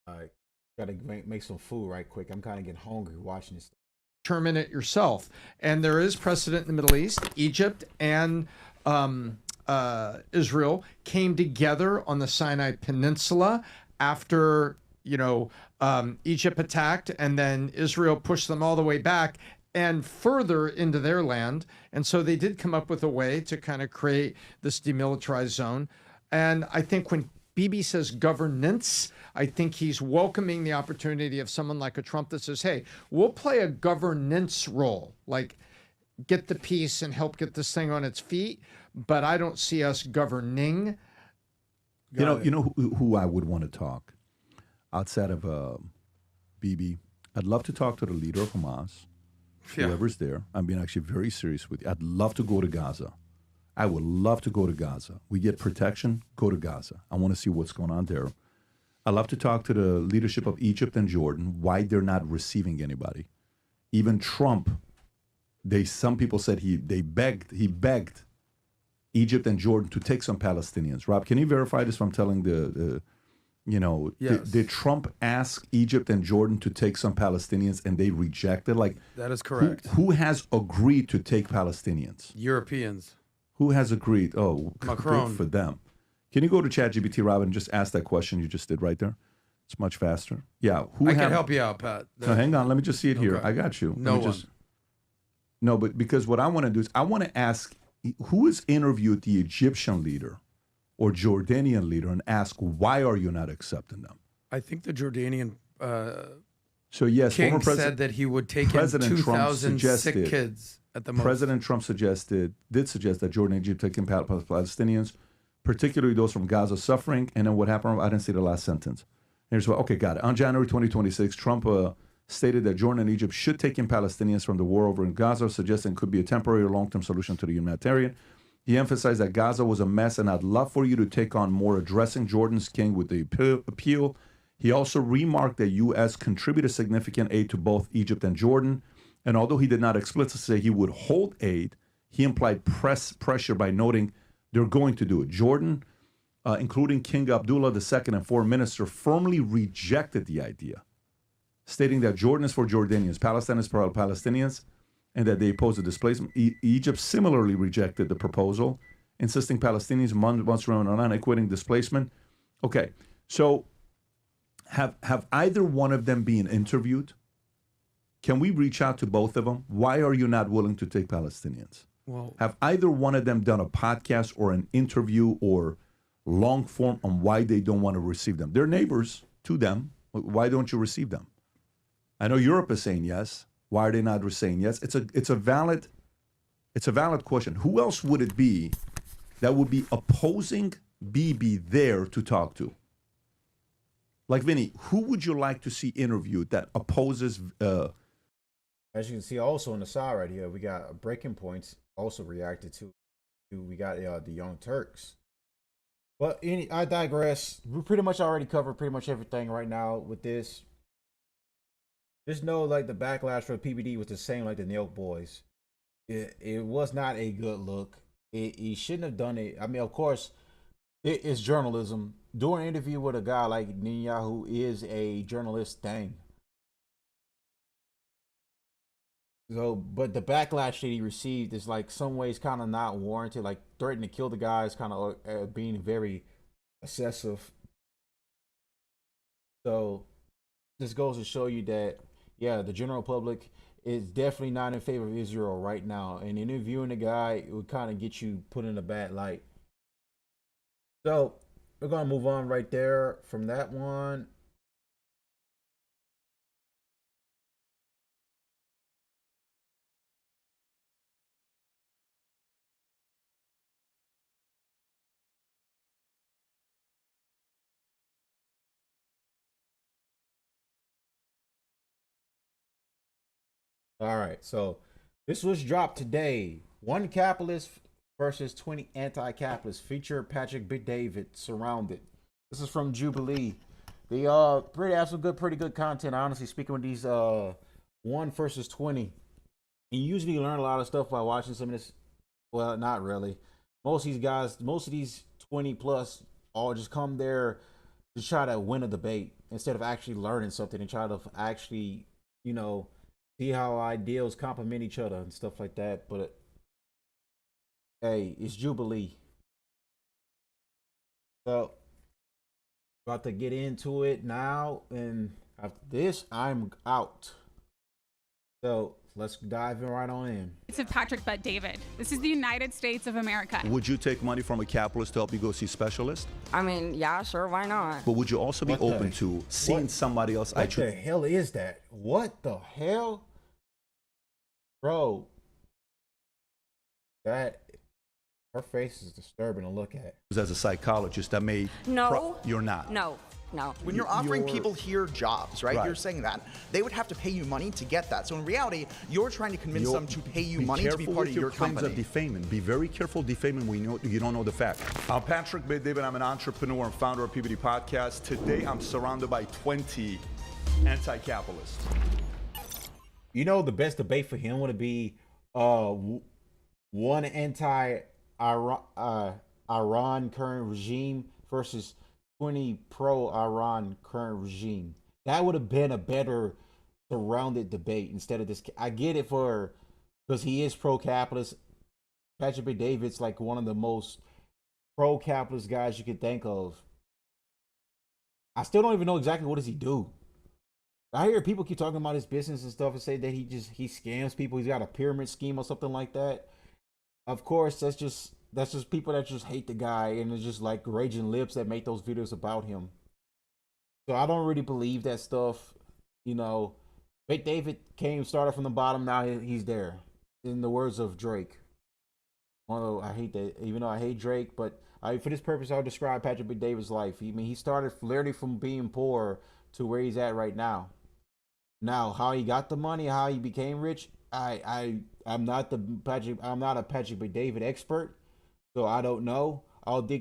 All right. Got to make some food right quick. I'm kind of getting hungry watching this. Determine it yourself. And there is precedent in the Middle East. Egypt and Israel came together on the Sinai Peninsula after Egypt attacked, and then Israel pushed them all the way back and further into their land. And so they did come up with a way to kind of create this demilitarized zone. And I think when Bibi says governance, I think he's welcoming the opportunity of someone like a Trump that says, hey, we'll play a governance role, like get the peace and help get this thing on its feet. But I don't see us governing. You know who I would want to talk outside of Bibi? I'd love to talk to the leader of Hamas, whoever's there. I'm being actually very serious with you. I'd love to go to Gaza. I would love to go to Gaza. We get protection, go to Gaza. I want to see what's going on there. I'd love to talk to the leadership of Egypt and Jordan, why they're not receiving anybody. Even Trump, some people said he begged Egypt and Jordan to take some Palestinians. Rob, can you verify this from telling Yes. Did Trump ask Egypt and Jordan to take some Palestinians and they rejected? Like, that is correct. Who has agreed to take Palestinians? Europeans. Who has agreed? Oh, Macron. Good for them. Can you go to ChatGPT, Rob, and just ask that question you just did right there? It's much faster. Yeah. I can help you out, Pat. No, hang on. Let me just see it here. I got you. No, but because what I want to do is I want to ask who has interviewed the Egyptian leader or Jordanian leader and ask, why are you not accepting them? I think the Jordanian so yes, king former said that he would take in 2,000 sick kids at the most. President Trump did suggest that Jordan and Egypt take in Palestinians, particularly those from Gaza suffering. And then what happened? I didn't see the last sentence. Here's what. Okay, got it. On January 2026, Trump stated that Jordan and Egypt should take in Palestinians from the war over in Gaza, suggesting it could be a temporary or long-term solution to the humanitarian. He emphasized that Gaza was a mess, and I'd love for you to take on more addressing Jordan's king with the appeal. He also remarked that U.S. contributed significant aid to both Egypt and Jordan, and although he did not explicitly say he would hold aid, he implied pressure by noting they're going to do it. Jordan, including King Abdullah II and foreign minister, firmly rejected the idea, stating that Jordan is for Jordanians, Palestine is for Palestinians, and that they oppose the displacement. Egypt similarly rejected the proposal, insisting Palestinians must remain on equating displacement. Okay, so have either one of them been interviewed? Can we reach out to both of them? Why are you not willing to take Palestinians? Well, have either one of them done a podcast or an interview or long form on why they don't want to receive them? They're neighbors to them. Why don't you receive them? I know Europe is saying yes. Why are they not saying yes? It's a valid question. Who else would it be that would be opposing Bibi there to talk to? Like, Vinny, who would you like to see interviewed that opposes? As you can see, also on the side right here, we got Breaking Points also reacted to. We got the Young Turks. But I digress. We pretty much already covered pretty much everything right now with this. Just know, like, the backlash for PBD was the same like the Nelk boys. It was not a good look. He shouldn't have done it. I mean, of course, it is journalism. Doing an interview with a guy like Netanyahu is a journalist thing. So, but the backlash that he received is like some ways kind of not warranted. Like threatening to kill the guy is kind of being very excessive. So this goes to show you that, yeah, the general public is definitely not in favor of Israel right now. And interviewing the guy, it would kind of get you put in a bad light. So we're going to move on right there from that one. All right, so this was dropped today. 1 capitalist versus 20 anti-capitalists. Feature Patrick Bet-David surrounded. This is from Jubilee. They have some pretty good content. Honestly speaking, with these 1 versus 20, you usually learn a lot of stuff by watching some of this. Well, not really. Most of these guys, most of these 20 plus, all just come there to try to win a debate instead of actually learning something and try to actually, you know, see how ideals complement each other and stuff like that. But hey, it's Jubilee. So about to get into it now, and after this, I'm out. So let's dive right on in. It's of Patrick Bet-David. This is the United States of America. Would you take money from a capitalist to help you go see specialists? I mean, yeah, sure, why not? But would you also be open to seeing somebody else? What the hell is that? What the hell? Bro, that her face is disturbing to look at. As a psychologist, that may you're not. No. When you're offering people here jobs, right? You're saying that they would have to pay you money to get that. So in reality, you're trying to convince them to pay you money to be part of your company. Of defaming. Be very careful defaming when you don't know the fact. I'm Patrick Bet-David. I'm an entrepreneur and founder of PBD Podcast. Today, I'm surrounded by 20 anti-capitalists. You know, the best debate for him would be 1 anti-Iran current regime versus 20 pro-Iran current regime. That would have been a better surrounded debate instead of this. I get it because he is pro-capitalist. Patrick Bet-David's like one of the most pro-capitalist guys you could think of. I still don't even know exactly what does he do. I hear people keep talking about his business and stuff and say that he scams people. He's got a pyramid scheme or something like that. Of course, that's just people that just hate the guy and it's just like raging lips that make those videos about him. So I don't really believe that stuff. You know, Bet-David started from the bottom. Now he's there. In the words of Drake. Although I hate that, even though I hate Drake, but for this purpose, I'll describe Patrick Bet-David's life. He started literally from being poor to where he's at right now. Now, how he got the money, how he became rich, I'm not a Patrick Bet-David expert, so I don't know.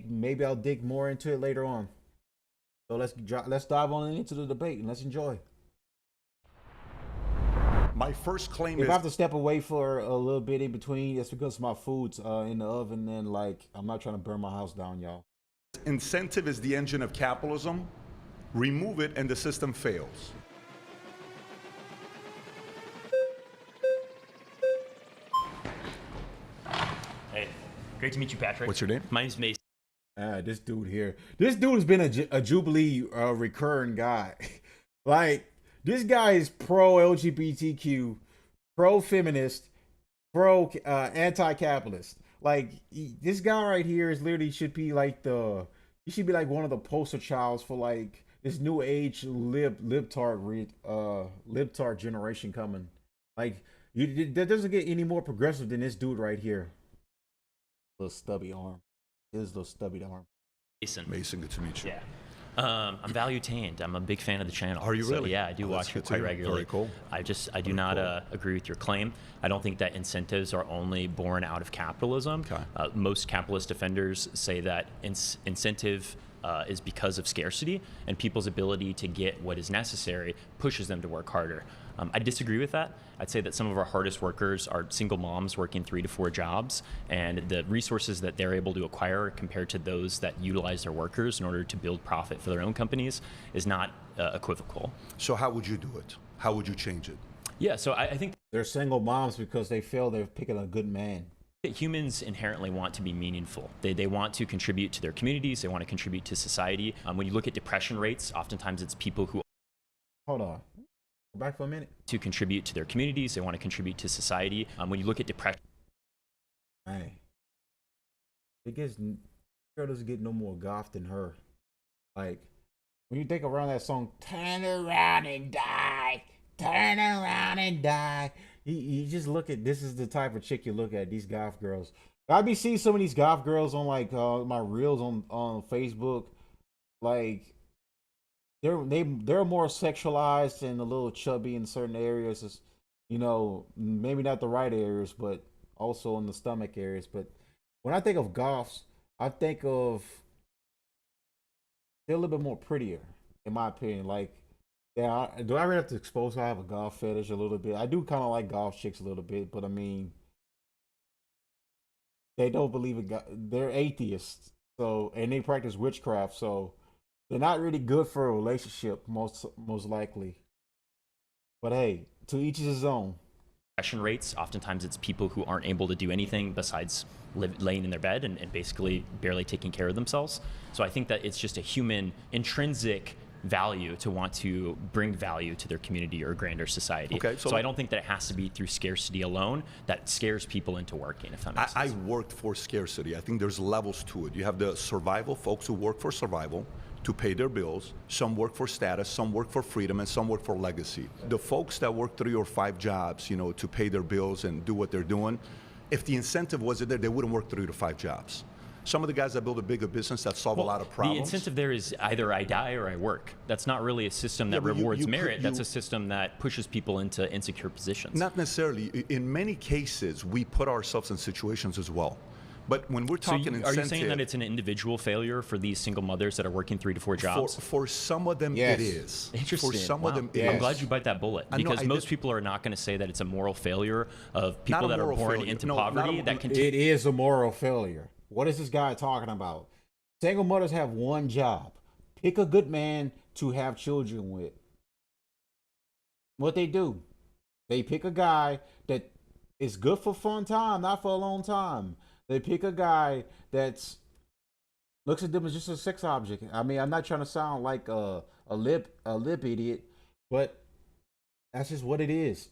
Maybe I'll dig more into it later on. So let's dive on into the debate and let's enjoy. My first claim if I have to step away for a little bit in between, that's because my food's in the oven and I'm not trying to burn my house down, y'all. Incentive is the engine of capitalism. Remove it and the system fails. Hey, great to meet you, Patrick. What's your name? My name's Mason. This dude here. This dude has been a Jubilee recurring guy. Like, this guy is pro-LGBTQ, pro-feminist, anti-capitalist. Like, this guy right here is literally should be like one of the poster childs for like this new age libtard generation coming. Like, that doesn't get any more progressive than this dude right here. Little stubby arm. His little stubby arm. Mason, good to meet you. Yeah. I'm value-tained. I'm a big fan of the channel. Are you so, really? Yeah, I do watch it quite regularly. Very cool. I do not agree with your claim. I don't think that incentives are only born out of capitalism. Okay. Most capitalist defenders say that incentive is because of scarcity, and people's ability to get what is necessary pushes them to work harder. I disagree with that. I'd say that some of our hardest workers are single moms working 3 to 4 jobs, and the resources that they're able to acquire compared to those that utilize their workers in order to build profit for their own companies is not equivocal. So how would you do it? How would you change it? Yeah, so I think They're single moms because they feel they're picking a good man. Humans inherently want to be meaningful. They want to contribute to their communities. They want to contribute to society. When you look at depression rates, oftentimes it's people who... Hold on. Go back for a minute. To contribute to their communities. They want to contribute to society. When you look at depression... Hey. Girl doesn't get no more goth than her. Like, when you think around that song, turn around and die. Turn around and die. You just look at, this is the type of chick you look at, these goth girls. I be seeing some of these goth girls on like my reels on Facebook. Like they're more sexualized and a little chubby in certain areas. It's, you know, maybe not the right areas, but also in the stomach areas. But when I think of goths, I think of they're a little bit more prettier, in my opinion. Like, yeah, do I really have to expose I have a golf fetish a little bit? I do kind of like golf chicks a little bit, but I mean, they don't believe in God. They're atheists, so, and they practice witchcraft, so they're not really good for a relationship, most likely. But hey, to each his own. Depression rates, oftentimes it's people who aren't able to do anything besides laying in their bed and basically barely taking care of themselves. So I think that it's just a human intrinsic value to want to bring value to their community or grander society. Okay, so I don't think that it has to be through scarcity alone that scares people into working, if that makes sense. I worked for scarcity. I think there's levels to it. You have the survival folks who work for survival to pay their bills. Some work for status, some work for freedom, and some work for legacy. The folks that work 3 or 5 jobs, you know, to pay their bills and do what they're doing, if the incentive wasn't there, they wouldn't work 3 to 5 jobs. Some of the guys that build a bigger business that solve a lot of problems. The incentive there is either I die or I work. That's not really a system that rewards merit. That's a system that pushes people into insecure positions. Not necessarily. In many cases, we put ourselves in situations as well. But when we're talking incentive... Are you saying that it's an individual failure for these single mothers that are working 3 to 4 jobs? For some of them, it is. Interesting. For some of them, it I'm is. glad you bite that bullet. Because most people are not going to say that it's a moral failure of people that are born into poverty. It is a moral failure. What is this guy talking about? Single mothers have one job. Pick a good man to have children with. What they do, they pick a guy that is good for fun time, not for a long time. They pick a guy that's looks at them as just a sex object. I mean, I'm not trying to sound like a lip idiot, but that's just what it is.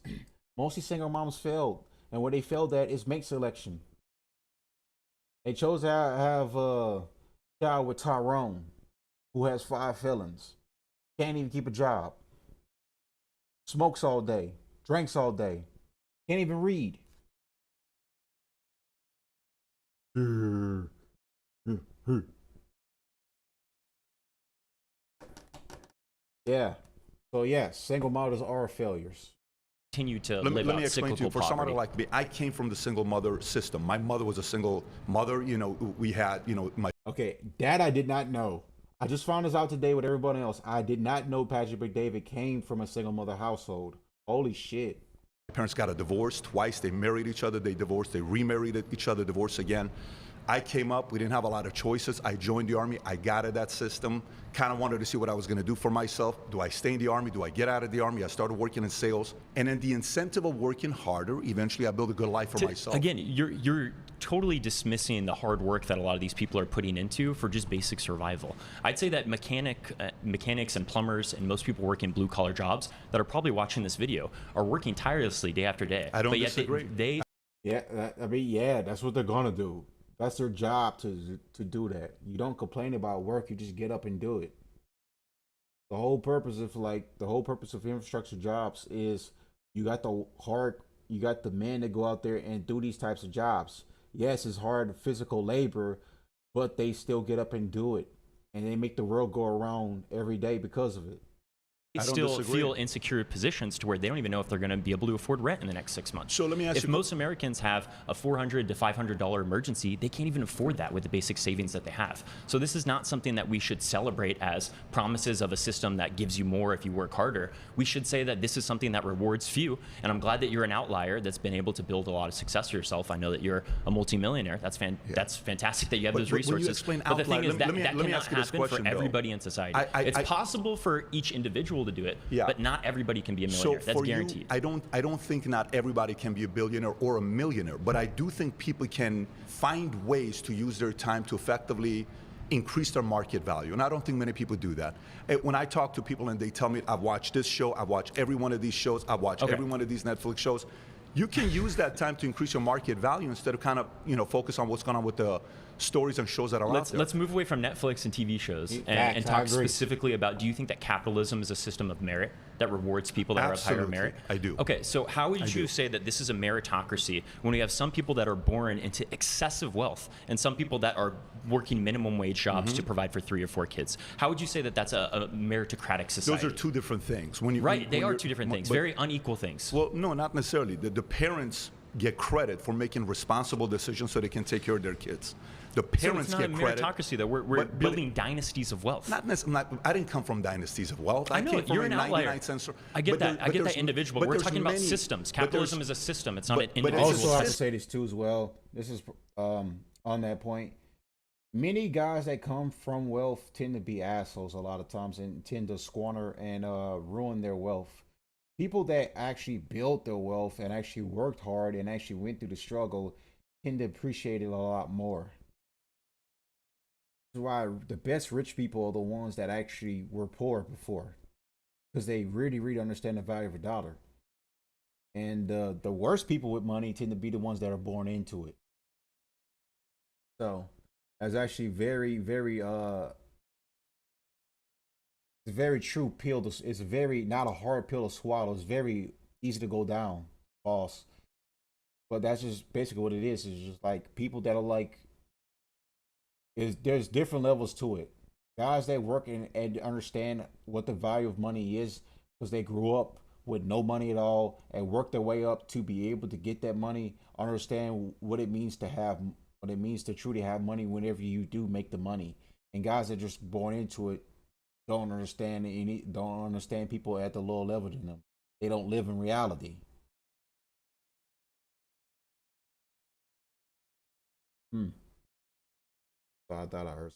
Mostly single moms failed, and where they failed at is mate selection. They chose to have a child with Tyrone, who has 5 felons, can't even keep a job, smokes all day, drinks all day, can't even read. Yeah. So yeah, single mothers are failures. Continue to let live me explain to you. For poverty. somebody like me, I came from the single mother system. My mother was a single mother. You know, we had, you know, my... Okay, that I did not know. I just found this out today with everybody else. I did not know Patrick McDavid came from a single mother household. Holy shit. My parents got a divorce twice. They married each other. They divorced. They remarried each other, divorced again. I came up. We didn't have a lot of choices. I joined the Army. I got at that system. Kind of wanted to see what I was going to do for myself. Do I stay in the Army? Do I get out of the Army? I started working in sales. And then the incentive of working harder, eventually I built a good life for myself. Again, you're totally dismissing the hard work that a lot of these people are putting into for just basic survival. I'd say that mechanics and plumbers and most people working blue-collar jobs that are probably watching this video are working tirelessly day after day. I don't disagree. Yeah, yeah, that's what they're going to do. That's their job to do that. You don't complain about work, you just get up and do it. The whole purpose of infrastructure jobs is you got the men that go out there and do these types of jobs. Yes, it's hard physical labor, but they still get up and do it. And they make the world go around every day because of it. They still feel insecure positions to where they don't even know if they're going to be able to afford rent in the next 6 months. So let me ask you, if most Americans have a $400 to $500 emergency, they can't even afford that with the basic savings that they have. So this is not something that we should celebrate as promises of a system that gives you more if you work harder. We should say that this is something that rewards few, and I'm glad that you're an outlier that's been able to build a lot of success for yourself. I know that you're a multimillionaire. That's fantastic that you have those resources. But the thing is that cannot happen for everybody in society. It's possible for each individual to do it. Yeah. But not everybody can be a millionaire. So That's for guaranteed. You, I don't think not everybody can be a billionaire or a millionaire, but I do think people can find ways to use their time to effectively increase their market value. And I don't think many people do that. When I talk to people and they tell me, I've watched this show, I've watched every one of these shows, I've watched every one of these Netflix shows, you can use that time to increase your market value instead of kind of, focus on what's going on with the stories and shows that are out there. Let's move away from Netflix and TV shows and talk specifically about, do you think that capitalism is a system of merit that rewards people that are of higher merit? I do. Okay, so how would you say that this is a meritocracy when we have some people that are born into excessive wealth and some people that are working minimum wage jobs to provide for 3 or 4 kids? How would you say that that's a meritocratic society? Those are two different things. They are two different things, very unequal things. Well, no, not necessarily. The parents get credit for making responsible decisions so they can take care of their kids. The parents so get credit. It's not a meritocracy, though. We're building dynasties of wealth. Not necessarily. I didn't come from dynasties of wealth. I know, came from you're an outlier. I get that. I get that individual. We're talking about systems. Capitalism is a system. It's not an individual. I also have to say this too as well. This is on that point. Many guys that come from wealth tend to be assholes a lot of times and tend to squander and ruin their wealth. People that actually built their wealth and actually worked hard and actually went through the struggle tend to appreciate it a lot more. That's why the best rich people are the ones that actually were poor before, because they really, really understand the value of a dollar. And the worst people with money tend to be the ones that are born into it. So that's actually very, very it's a very true pill. It's very not a hard pill to swallow. It's very easy to go down, boss. But that's just basically what it is. It's just like people that are like, there's different levels to it. Guys that work and understand what the value of money is because they grew up with no money at all and work their way up to be able to get that money, understand what it means to truly have money whenever you do make the money. And guys that are just born into it don't understand people at the lower level than them. They don't live in reality. So I thought I heard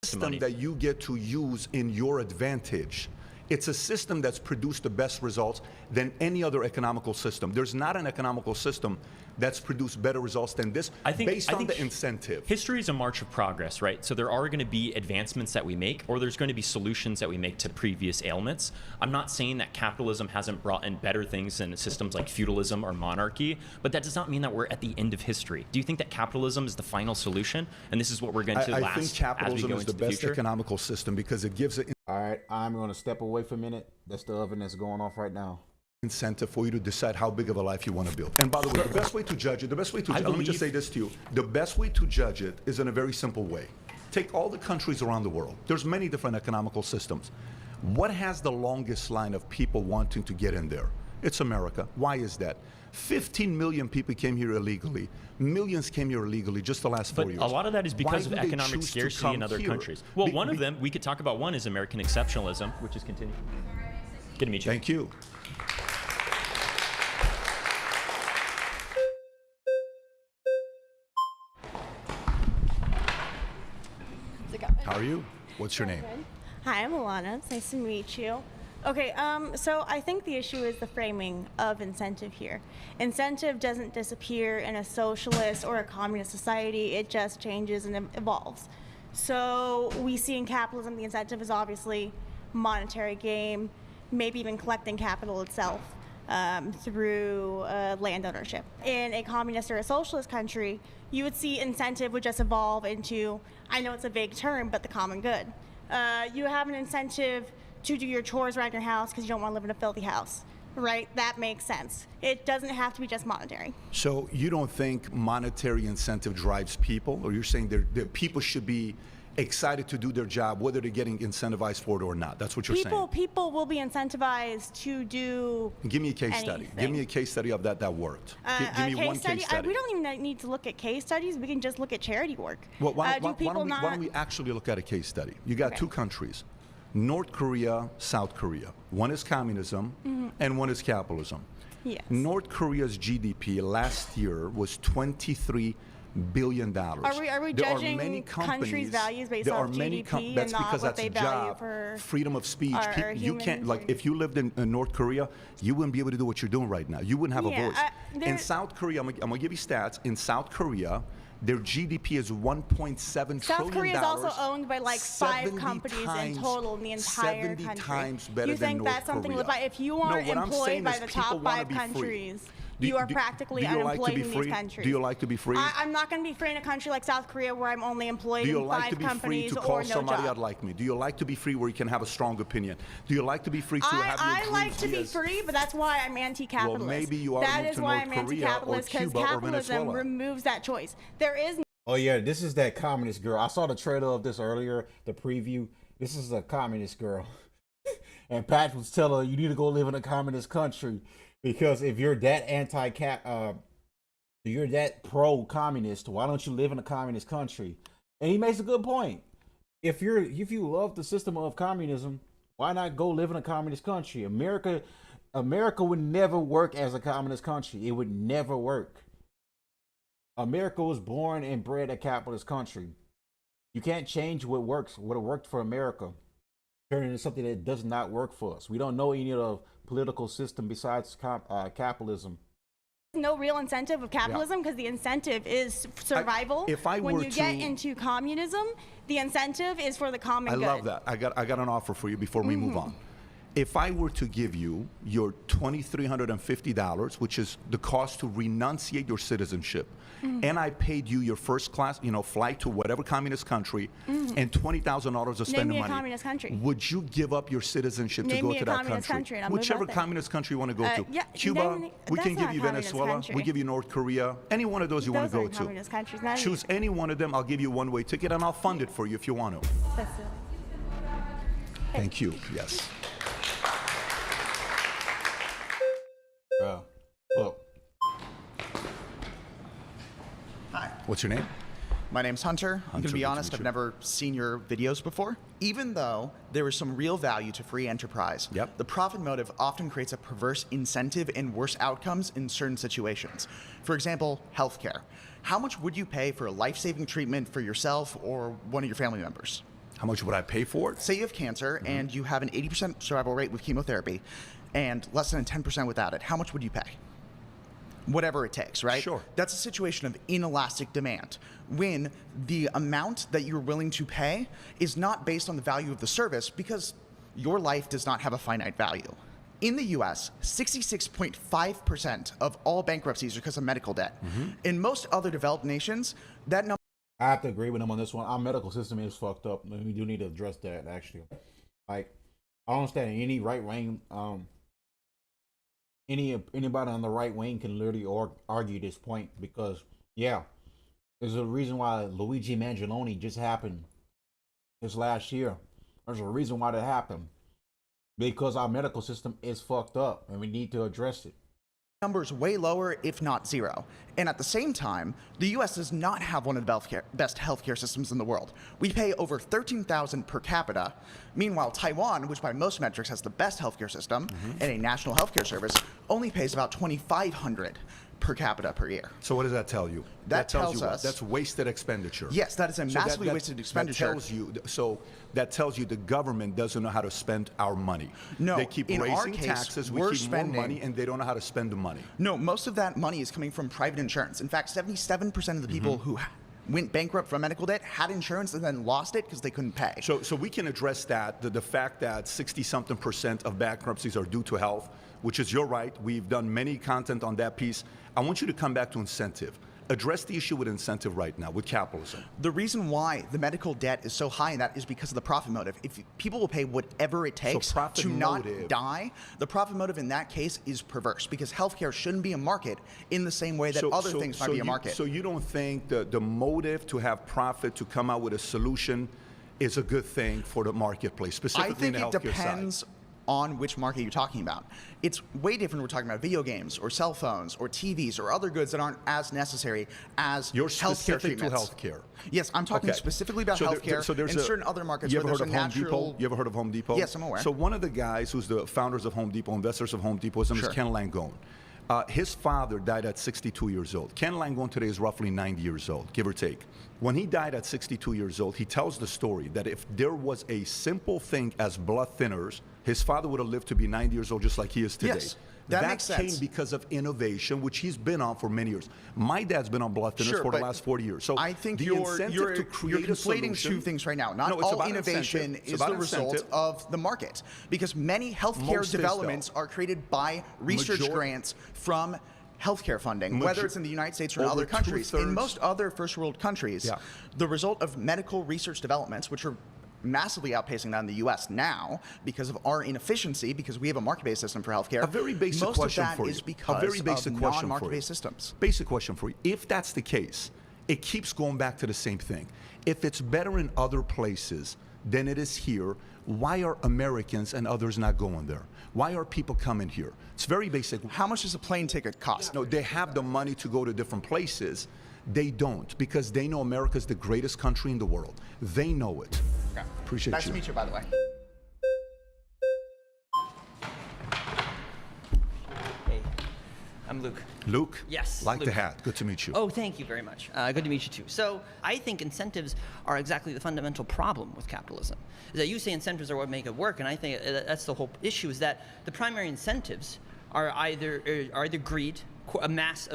system that you get to use in your advantage. It's a system that's produced the best results than any other economical system. There's not an economical system that's produced better results than this based on the incentive. History is a march of progress, right? So there are going to be advancements that we make, or there's going to be solutions that we make to previous ailments. I'm not saying that capitalism hasn't brought in better things than systems like feudalism or monarchy, but that does not mean that we're at the end of history. Do you think that capitalism is the final solution? And this is what we're going to last I think capitalism as we go is the into best economical system because it gives it. All right, I'm going to step away for a minute. That's the oven that's going off right now. Incentive for you to decide how big of a life you want to build. And by the way, the best way to judge it, let me just say this to you. The best way to judge it is in a very simple way. Take all the countries around the world. There's many different economical systems. What has the longest line of people wanting to get in there? It's America. Why is that? 15 million people came here illegally. Millions came here illegally just the last 4 years. But a lot of that is because of economic scarcity in other countries. Well, one of them, we could talk about one, is American exceptionalism, which is continuing. Good to meet you. Thank you. How are you? What's your name? Hi, I'm Alana. It's nice to meet you. Okay, so I think the issue is the framing of incentive here. Incentive doesn't disappear in a socialist or a communist society. It just changes and evolves. So we see in capitalism, the incentive is obviously monetary gain, maybe even collecting capital itself through land ownership. In a communist or a socialist country, you would see incentive would just evolve into, I know it's a vague term, but the common good. You have an incentive to do your chores around your house because you don't want to live in a filthy house, right? That makes sense. It doesn't have to be just monetary. So you don't think monetary incentive drives people, or you're saying that people should be excited to do their job, whether they're getting incentivized for it or not? That's what you're saying. People will be incentivized to do. Give me a case study. Give me a case study of that worked. Give me one case study. We don't even need to look at case studies. We can just look at charity work. Well, why don't we actually look at a case study? You got two countries, North Korea, South Korea. One is communism and one is capitalism. Yes. North Korea's GDP last year was $23 billion. Are we judging countries' values based off GDP and not what they value for freedom of speech? our You can't, humans? like, if you lived in North Korea, you wouldn't be able to do what you're doing right now. You wouldn't have a voice. In South Korea, I'm gonna give you stats. In South Korea, their GDP is $1.7 trillion. South Korea is also owned by like 5 companies in total in the entire 70 country. times better You think than that's North something to Korea. live by? If you are employed by the top 5 countries, you are practically unemployed in these countries. Do you like to be free? I'm not going to be free in a country like South Korea where I'm only employed in 5 companies to or call no somebody job. out like me? Do you like to be free where you can have a strong opinion? Do you like to be free to have your I like to be free, but that's why I'm anti-capitalist. Well, maybe you ought to That move is to why North I'm Korea or anti-capitalist, because Cuba or capitalism Venezuela. removes that choice. There is Oh yeah, this is that communist girl. I saw the trailer of this earlier, the preview. This is a communist girl. And Pat was telling her, you need to go live in a communist country, because if you're that you're that pro-communist, why don't you live in a communist country? And he makes a good point. If you love the system of communism, why not go live in a communist country? America would never work as a communist country. It would never work. America was born and bred a capitalist country. You can't change what worked for America, turn it into something that does not work for us. We don't know any other political system besides capitalism. no real incentive of capitalism because the incentive is survival. When you get into communism, the incentive is for the common good. I love that. I got an offer for you before we move on. If I were to give you your $2,350, which is the cost to renunciate your citizenship, and I paid you your first class, flight to whatever communist country, and $20,000 of spending money, communist country. would you give up your citizenship to go to that country? Whichever communist country you want to go to. Yeah, Cuba, we can give you communist Venezuela, country. we give you North Korea, any one of those you want to go to. Communist countries, not Choose any one of them, I'll give you a one-way ticket, and I'll fund it for you if you want to. Thank you, yes. Look. Hi. What's your name? My name's Hunter. I'm going to be Hunter, honest, I've never seen your videos before. Even though there is some real value to free enterprise, the profit motive often creates a perverse incentive and worse outcomes in certain situations. For example, healthcare. How much would you pay for a life-saving treatment for yourself or one of your family members? How much would I pay for it? Say you have cancer and you have an 80% survival rate with chemotherapy and less than a 10% without it. How much would you pay? Whatever it takes, right? Sure. That's a situation of inelastic demand, when the amount that you're willing to pay is not based on the value of the service, because your life does not have a finite value. In the US, 66.5% of all bankruptcies are because of medical debt. In most other developed nations, that number... I have to agree with him on this one. Our medical system is fucked up. We do need to address that, actually. Like, I don't understand any right wing... Anybody on the right wing can literally argue this point, because there's a reason why Luigi Mangione just happened this last year. There's a reason why that happened, because our medical system is fucked up and we need to address it. Numbers way lower, if not zero. And at the same time, the US does not have one of the best healthcare systems in the world. We pay over $13,000 per capita. Meanwhile, Taiwan, which by most metrics has the best healthcare system and a national healthcare service, only pays about $2,500 per capita per year. So what does that tell you? That tells tells you us that's wasted expenditure. Yes, that is a massively wasted expenditure. That tells you the government doesn't know how to spend our money. No, they keep in raising our case, taxes, we we're keep spending more money, and they don't know how to spend the money. No, most of that money is coming from private insurance. In fact, 77% of the people who went bankrupt from medical debt had insurance and then lost it because they couldn't pay. So we can address that, the fact that 60-something% of bankruptcies are due to health, which is your right. We've done many content on that piece. I want you to come back to incentive. Address the issue with incentive right now, with capitalism. The reason why the medical debt is so high in that is because of the profit motive. If people will pay whatever it takes to not die, the profit motive in that case is perverse, because healthcare shouldn't be a market in the same way that other things might be a market. So you don't think the motive to have profit, to come out with a solution, is a good thing for the marketplace, specifically in the healthcare side? I think it depends on which market you're talking about. It's way different when we're talking about video games or cell phones or TVs or other goods that aren't as necessary as healthcare treatments. You're specific to healthcare. Yes, I'm talking specifically about healthcare in certain other markets where there's a natural... You ever heard of Home Depot? Yes, I'm aware. So one of the guys who's the founders of Home Depot, investors of Home Depot, his name is Ken Langone. His father died at 62 years old. Ken Langone today is roughly 90 years old, give or take. When he died at 62 years old, he tells the story that if there was a simple thing as blood thinners, his father would have lived to be 90 years old just like he is today. Yes. That makes sense. Came because of innovation, which he's been on for many years. My dad's been on blood thinners for the last 40 years. So I think the you're incentive to create conflating two things right now. Not all innovation is the result of the market, because many healthcare developments are created by research grants from healthcare funding, whether it's in the United States or in other countries. In most other first world countries, the result of medical research developments, which are massively outpacing that in the U.S. now because of our inefficiency, because we have a market-based system for healthcare. A very basic question for you. Most of that is because of non-market-based systems. Basic question for you. If that's the case, it keeps going back to the same thing. If it's better in other places than it is here, why are Americans and others not going there? Why are people coming here? It's very basic. How much does a plane ticket cost? No, they have the money to go to different places. They don't, because they know America's the greatest country in the world. They know it. Okay. Appreciate nice you. Nice to meet you, by the way. Hey, I'm Luke. Luke? Yes. Like Luke. the hat. Good to meet you. Oh, thank you very much. Good to meet you too. So I think incentives are exactly the fundamental problem with capitalism. Is that you say incentives are what make it work, and I think that's the whole issue. Is that the primary incentives are either greed, amass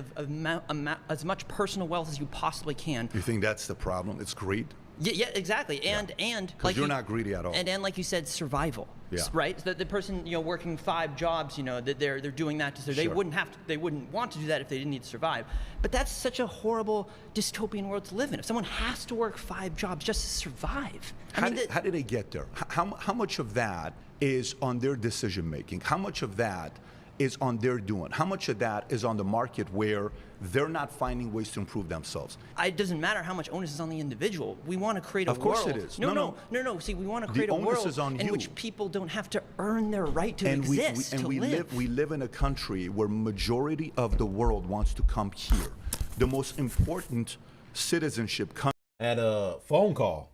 as much personal wealth as you possibly can. You think that's the problem? It's greed? Yeah, exactly. And like you're not greedy at all. And like you said, survival. Yeah. Right? So the person working 5 jobs, that they're doing that to they wouldn't want to do that if they didn't need to survive. But that's such a horrible dystopian world to live in. If someone has to work 5 jobs just to survive. How did they get there? How much of that is on their decision making? How much of that is on their doing? How much of that is on the market where they're not finding ways to improve themselves? It doesn't matter how much onus is on the individual. We want to create a world. Of course it is. No. See, we want to create a world in which people don't have to earn their right to exist, to live. We live in a country where majority of the world wants to come here. The most important citizenship country. Had a phone call.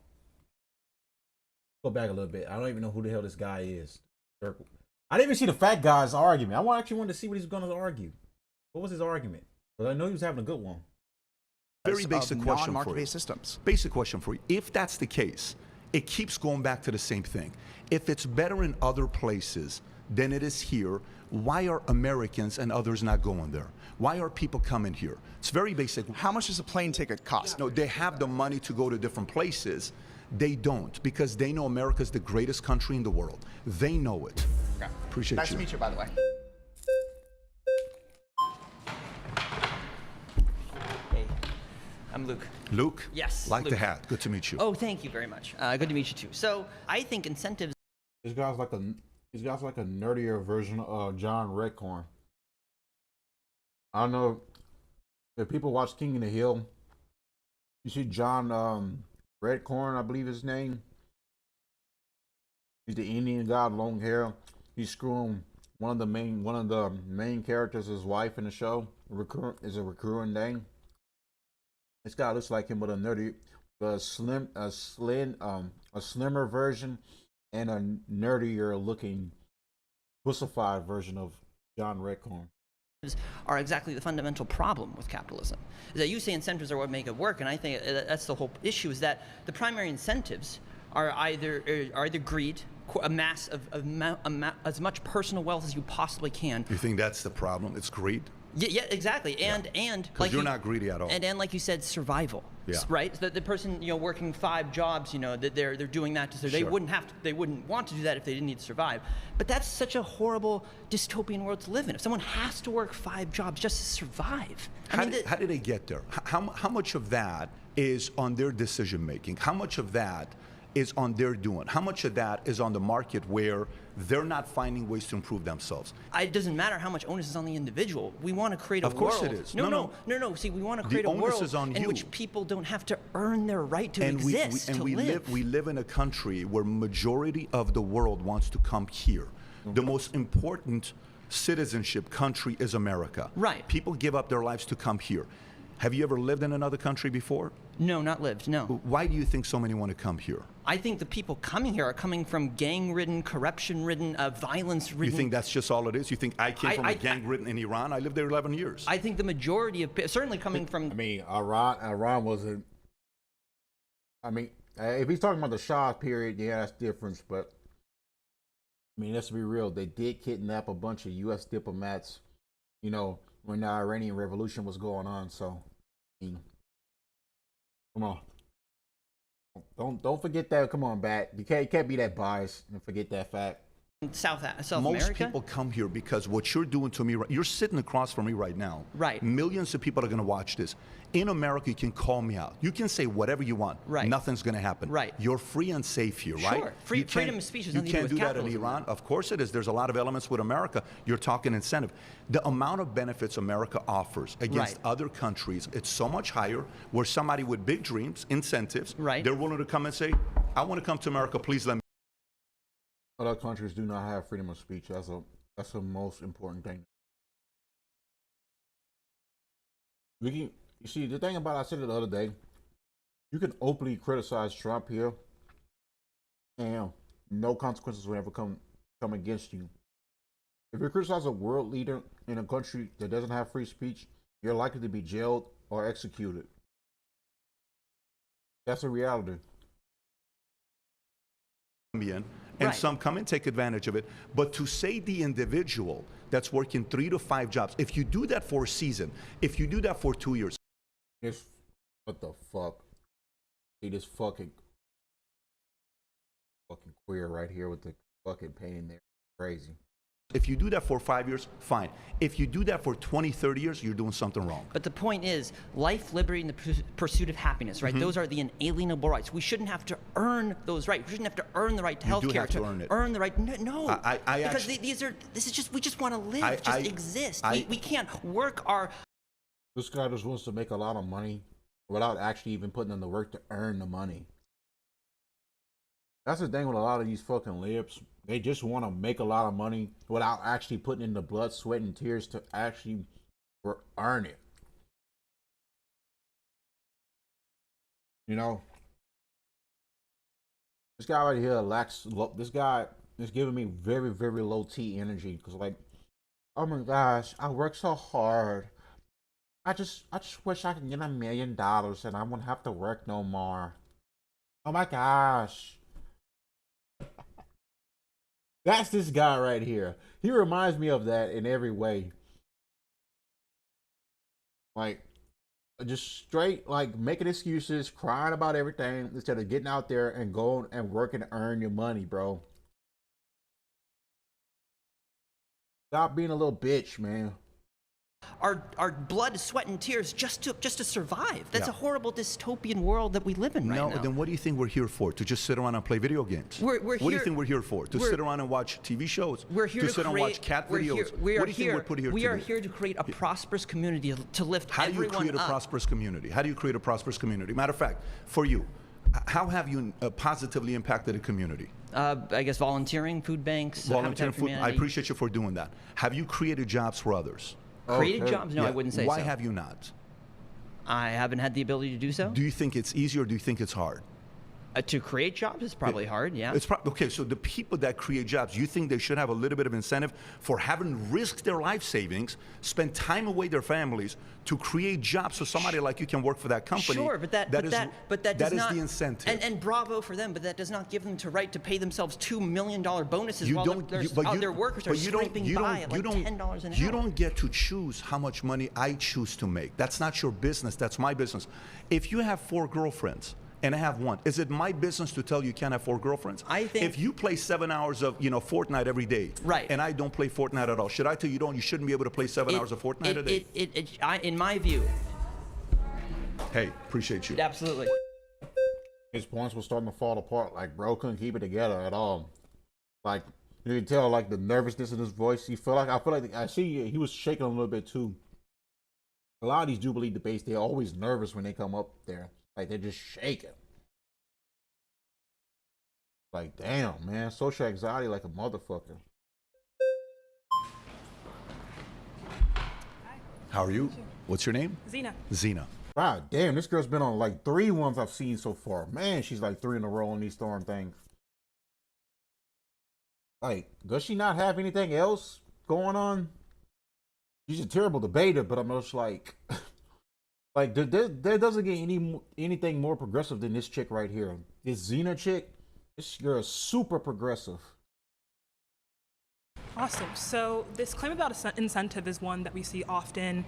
Go back a little bit. I don't even know who the hell this guy is. I didn't even see the fat guy's argument. I actually wanted to see what he was going to argue. What was his argument? Because I know he was having a good one. Very basic question for you. Systems. Basic question for you. If that's the case, it keeps going back to the same thing. If it's better in other places than it is here, why are Americans and others not going there? Why are people coming here? It's very basic. How much does a plane ticket cost? No, they have the money to go to different places. They don't, because they know America's the greatest country in the world. They know it. Okay. Appreciate nice you. Nice to meet you, by the way. Hey, I'm Luke. Luke? Yes. Like Luke. the hat. Good to meet you. Oh, thank you very much. Good to meet you too. So I think incentives. This guy's like a nerdier version of John Redcorn. I don't know if people watch King of the Hill. You see John Redcorn, I believe his name. He's the Indian guy, long hair. He's screwing one of the main characters, his wife in the show. Is a recurring thing. This guy looks like him, but a slimmer version and a nerdier looking, pussified version of John Redcorn. Are exactly the fundamental problem with capitalism. Is that you say incentives are what make it work, and I think that's the whole issue. Is that the primary incentives are either greed, amass as much personal wealth as you possibly can. You think that's the problem? It's greed? Yeah, exactly. And like you're not greedy at all. And like you said, survival. Yeah. Right? So the person working 5 jobs, that they're doing that to they wouldn't want to do that if they didn't need to survive. But that's such a horrible dystopian world to live in. If someone has to work 5 jobs just to survive. How did they get there? How much of that is on their decision making? How much of that is on their doing? How much of that is on the market where they're not finding ways to improve themselves? It doesn't matter how much onus is on the individual. We want to create a world. Of course it is. No. See, we want to create a world in which people don't have to earn their right to exist, to live. We live in a country where majority of the world wants to come here. The most important citizenship country is America. Right. People give up their lives to come here. Have you ever lived in another country before? No, not lived, no. Why do you think so many want to come here? I think the people coming here are coming from gang-ridden, corruption-ridden, violence-ridden. You think that's just all it is? You think I came from a gang-ridden in Iran? I lived there 11 years. I think the majority of, certainly coming from... I mean, Iran wasn't... I mean, if he's talking about the Shah period, yeah, that's different. But, I mean, let's be real. They did kidnap a bunch of U.S. diplomats, you know, when the Iranian Revolution was going on. So, I mean, come on. Don't forget that. Come on, Bat. You can't be that biased and forget that fact. South Most America? people come here because what you're doing to me, you're sitting across from me right now. Right. Millions of people are going to watch this. In America, you can call me out. You can say whatever you want. Right. Nothing's going to happen. Right. You're free and safe here, right? Sure. Freedom of speech is You nothing to can't do do with that in capitalism. Iran. Of course it is. There's a lot of elements with America. You're talking incentive. The amount of benefits America offers against other countries, it's so much higher, where somebody with big dreams, incentives, they're willing to come and say, I want to come to America, please let me. Other countries do not have freedom of speech. That's the most important thing. You see, the thing about, I said it the other day, you can openly criticize Trump here, and no consequences will ever come against you. If you criticize a world leader in a country that doesn't have free speech, you're likely to be jailed or executed. That's a reality. And some come and take advantage of it. But to say the individual that's working 3 to 5 jobs, if you do that for a season, if you do that for 2 years. What the fuck? See this fucking queer right here with the fucking painting there. Crazy. If you do that for 5 years, fine. If you do that for 20, 30 years, you're doing something wrong. But the point is, life, liberty, and the pursuit of happiness, right? Those are the inalienable rights. We shouldn't have to earn those rights. We shouldn't have to earn the right to health care. You do have to earn it. Earn the right. No. Because we just want to live, exist. We can't work our... This guy just wants to make a lot of money without actually even putting in the work to earn the money. That's the thing with a lot of these fucking libs. They just want to make a lot of money without actually putting in the blood, sweat, and tears to actually earn it. You know? This guy right here lacks... This guy is giving me very, very low T energy. Because like, oh my gosh, I work so hard. I just wish I could get $1 million and I wouldn't have to work no more. Oh my gosh. That's this guy right here. He reminds me of that in every way. Like, just straight, like, making excuses, crying about everything, instead of getting out there and going and working to earn your money, bro. Stop being a little bitch, man. Our blood, sweat, and tears just to survive. That's a horrible dystopian world that we live in right now. No, then what do you think we're here for? To just sit around and play video games? What do you think we're here for? To sit around and watch TV shows? We're here to sit and watch cat videos? What do you think we're put here to do? We are here to create a prosperous community, to lift everyone up. How do you create a prosperous community? How do you create a prosperous community? Matter of fact, for you, how have you positively impacted a community? I guess volunteering, food banks, volunteering food. I appreciate you for doing that. Have you created jobs for others? Created jobs? No, I wouldn't say so. Why have you not? I haven't had the ability to do so. Do you think it's easy or do you think it's hard? To create jobs is probably hard, yeah. It's okay, so the people that create jobs, you think they should have a little bit of incentive for having risked their life savings, spend time away their families to create jobs so somebody like you can work for that company? Sure, but that is the incentive. And bravo for them, but that does not give them the right to pay themselves $2 million bonuses while their workers are scraping by at like $10 an hour. You don't get to choose how much money I choose to make. That's not your business, that's my business. If you have 4 girlfriends, and I have 1. Is it my business to tell you can't have 4 girlfriends? I think if you play 7 hours of Fortnite every day, right, and I don't play Fortnite at all, should I tell you you shouldn't be able to play 7 hours of Fortnite a day? In my view. Hey, appreciate you. Absolutely. His points were starting to fall apart. Like, bro couldn't keep it together at all. Like, you can tell like the nervousness in his voice. I feel like I see he was shaking a little bit too. A lot of these Jubilee debates, they're always nervous when they come up there. Like, they're just shaking. Like, damn, man. Social anxiety like a motherfucker. How are you? What's your name? Zena. Zena. Wow, damn, this girl's been on like 3 ones I've seen so far. Man, she's like 3 in a row on these darn things. Like, does she not have anything else going on? She's a terrible debater, but I'm just like, like there doesn't get anything more progressive than this chick right here. This Xena chick, this girl is super progressive. Awesome. So this claim about incentive is one that we see often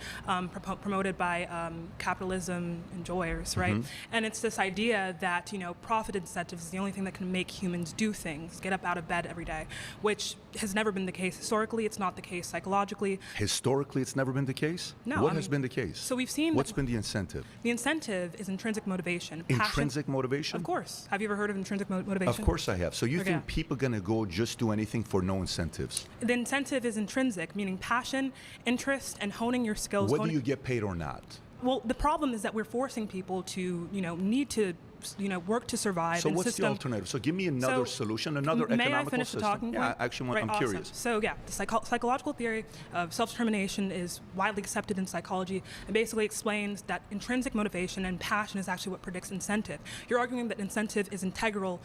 promoted by capitalism enjoyers, right? Mm-hmm. And it's this idea that, you know, profit incentives is the only thing that can make humans do things, get up out of bed every day, which has never been the case historically. It's not the case psychologically. Historically, it's never been the case? No. What has been the case? So we've seen... What's been the incentive? The incentive is intrinsic motivation. Intrinsic motivation? Of course. Have you ever heard of intrinsic motivation? Of course I have. So you think people are going to go just do anything for no incentives? The incentive is intrinsic, meaning passion, interest, and honing your skills. Whether you get paid or not. Well, the problem is that we're forcing people to, you know, need to, you know, work to survive. So what's the alternative? So give me another solution, another economical system. May I finish system. the talking point? Yeah, actually, right, I'm awesome. curious. So yeah, the psychological theory of self-determination is widely accepted in psychology and basically explains that intrinsic motivation and passion is actually what predicts incentive. You're arguing that incentive is integral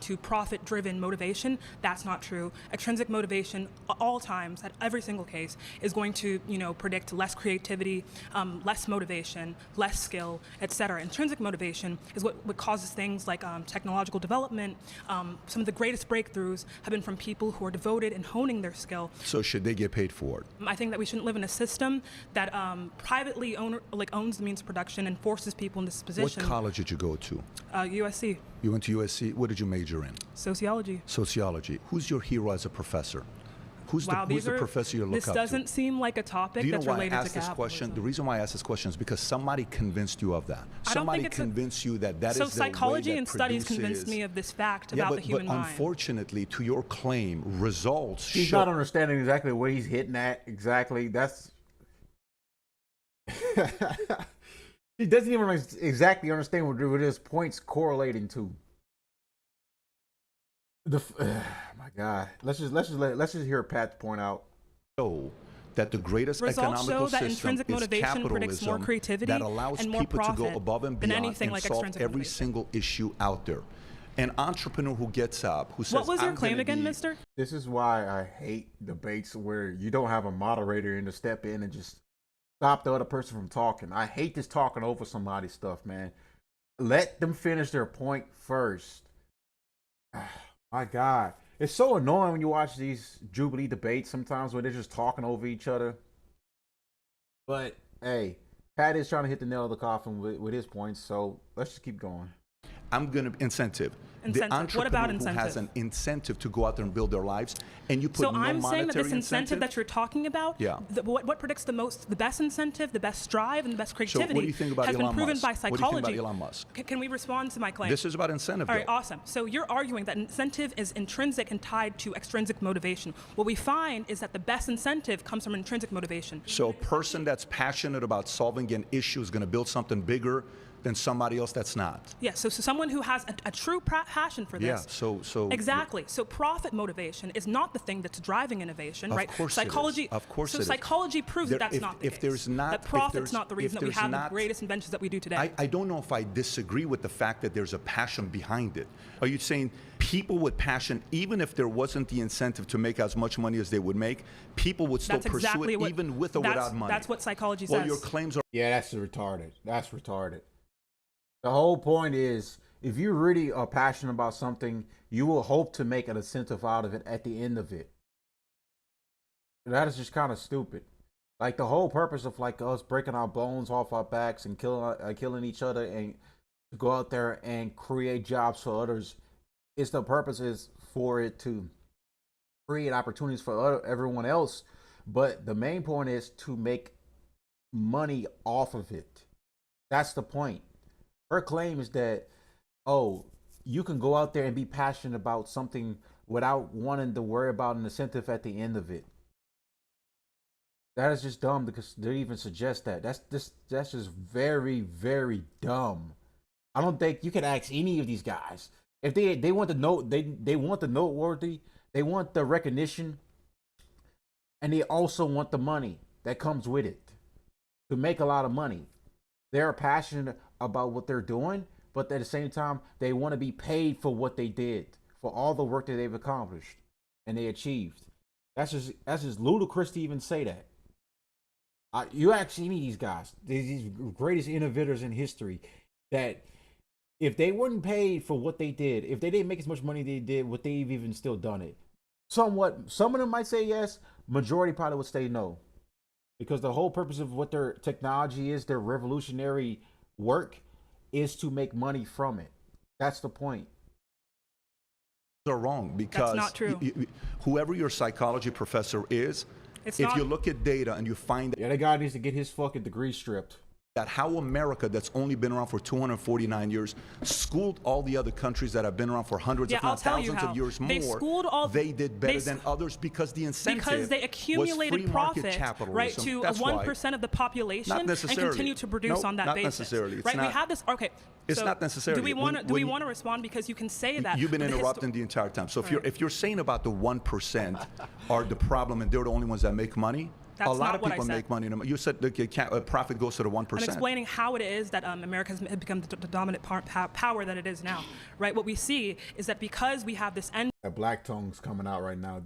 to profit-driven motivation. That's not true. Extrinsic motivation, at all times, at every single case, is going to, you know, predict less creativity, less motivation, less skill, etc. Intrinsic motivation is what causes things like technological development. Some of the greatest breakthroughs have been from people who are devoted in honing their skill. So should they get paid for it? I think that we shouldn't live in a system that privately owns the means of production and forces people in this position. What college did you go to? USC. You went to USC. What did you major in? Sociology. Sociology. Who's your hero as a professor? Who's the professor you look up to? This doesn't seem like a topic that's related to capitalism. Do you know why I asked this question? The reason why I asked this question is because somebody convinced you of that. Somebody convinced you that that is the way that psychology and studies convinced me of this fact about the human mind. But unfortunately, to your claim, results show... He's not understanding exactly what he's hitting at exactly. That's... He doesn't even exactly understand what his point's correlating to. My God, let's just hear Pat point out. So that the greatest economical system is capitalism that allows people to go above and beyond and solve every single issue out there. An entrepreneur who gets up, who says, "What was your claim again, mister?" This is why I hate debates where you don't have a moderator in to step in and just stop the other person from talking. I hate this talking over somebody's stuff, man. Let them finish their point first. My God. It's so annoying when you watch these Jubilee debates sometimes where they're just talking over each other. But, hey, Pat is trying to hit the nail of the coffin with his points, so let's just keep going. I'm going to incentive. The entrepreneur what about incentive? Who has an incentive to go out there and build their lives, and you put no monetary incentive. So I'm saying that this incentive that you're talking about, what predicts the best incentive, the best drive, and the best creativity so what do you think about has Elon been proven Musk? by psychology. What do you think about Elon Musk? Can we respond to my claim? This is about incentive. All right, awesome. So you're arguing that incentive is intrinsic and tied to extrinsic motivation. What we find is that the best incentive comes from intrinsic motivation. So a person that's passionate about solving an issue is going to build something bigger than somebody else that's not. Yeah, so someone who has a true passion for this. Yeah, so exactly. So profit motivation is not the thing that's driving innovation, right? Of course psychology. It is. Of course so it is. Psychology proves that that's not the case. There's not, that profit's not the reason that we have the greatest inventions that we do today. I don't know if I disagree with the fact that there's a passion behind it. Are you saying people with passion, even if there wasn't the incentive to make as much money as they would make, people would still pursue it even with or without money? That's what psychology says. Well, your claims are... Yeah, that's retarded. That's retarded. The whole point is, if you really are passionate about something, you will hope to make an incentive out of it at the end of it. That is just kind of stupid. Like the whole purpose of like us breaking our bones off our backs and killing each other and to go out there and create jobs for others, is the purpose is for it to create opportunities for everyone else. But the main point is to make money off of it. That's the point. Her claim is that, oh, you can go out there and be passionate about something without wanting to worry about an incentive at the end of it. That is just dumb because they even suggest that. That's just very, very dumb. I don't think you can ask any of these guys if they want the note. They want the noteworthy. They want the recognition, and they also want the money that comes with it to make a lot of money. They're passionate about what they're doing, but at the same time, they want to be paid for what they did, for all the work that they've accomplished and they achieved. That's just ludicrous to even say that. You actually meet these guys, these greatest innovators in history, that if they weren't paid for what they did, if they didn't make as much money as they did, would they have even still done it? Somewhat, some of them might say yes, majority probably would say no. Because the whole purpose of what their technology is, their revolutionary work, is to make money from it. That's the point. Are wrong because That's not true. Whoever your psychology professor is, It's if not- you look at data and you find that, the guy needs to get his fucking degree stripped. That how America, that's only been around for 249 years, schooled all the other countries that have been around for hundreds, if not thousands of years They more. schooled all. They did better than others because the incentive because they was accumulated free market profit, capitalism. right, to That's 1% of the population Not and necessarily. continue to produce Nope, on that not basis. necessarily. It's Right? We not- had this. Okay. It's so not necessarily. Do we want to respond because you can say that? You've been but the interrupting the entire time. So if you're saying about the 1% are the problem and they're the only ones that make money, That's a lot not of what I people said. make money. You said the profit goes to the 1%. I'm explaining how it is that America has become the dominant power that it is now, right? What we see is that because we have this end. That black tongue's coming out right now.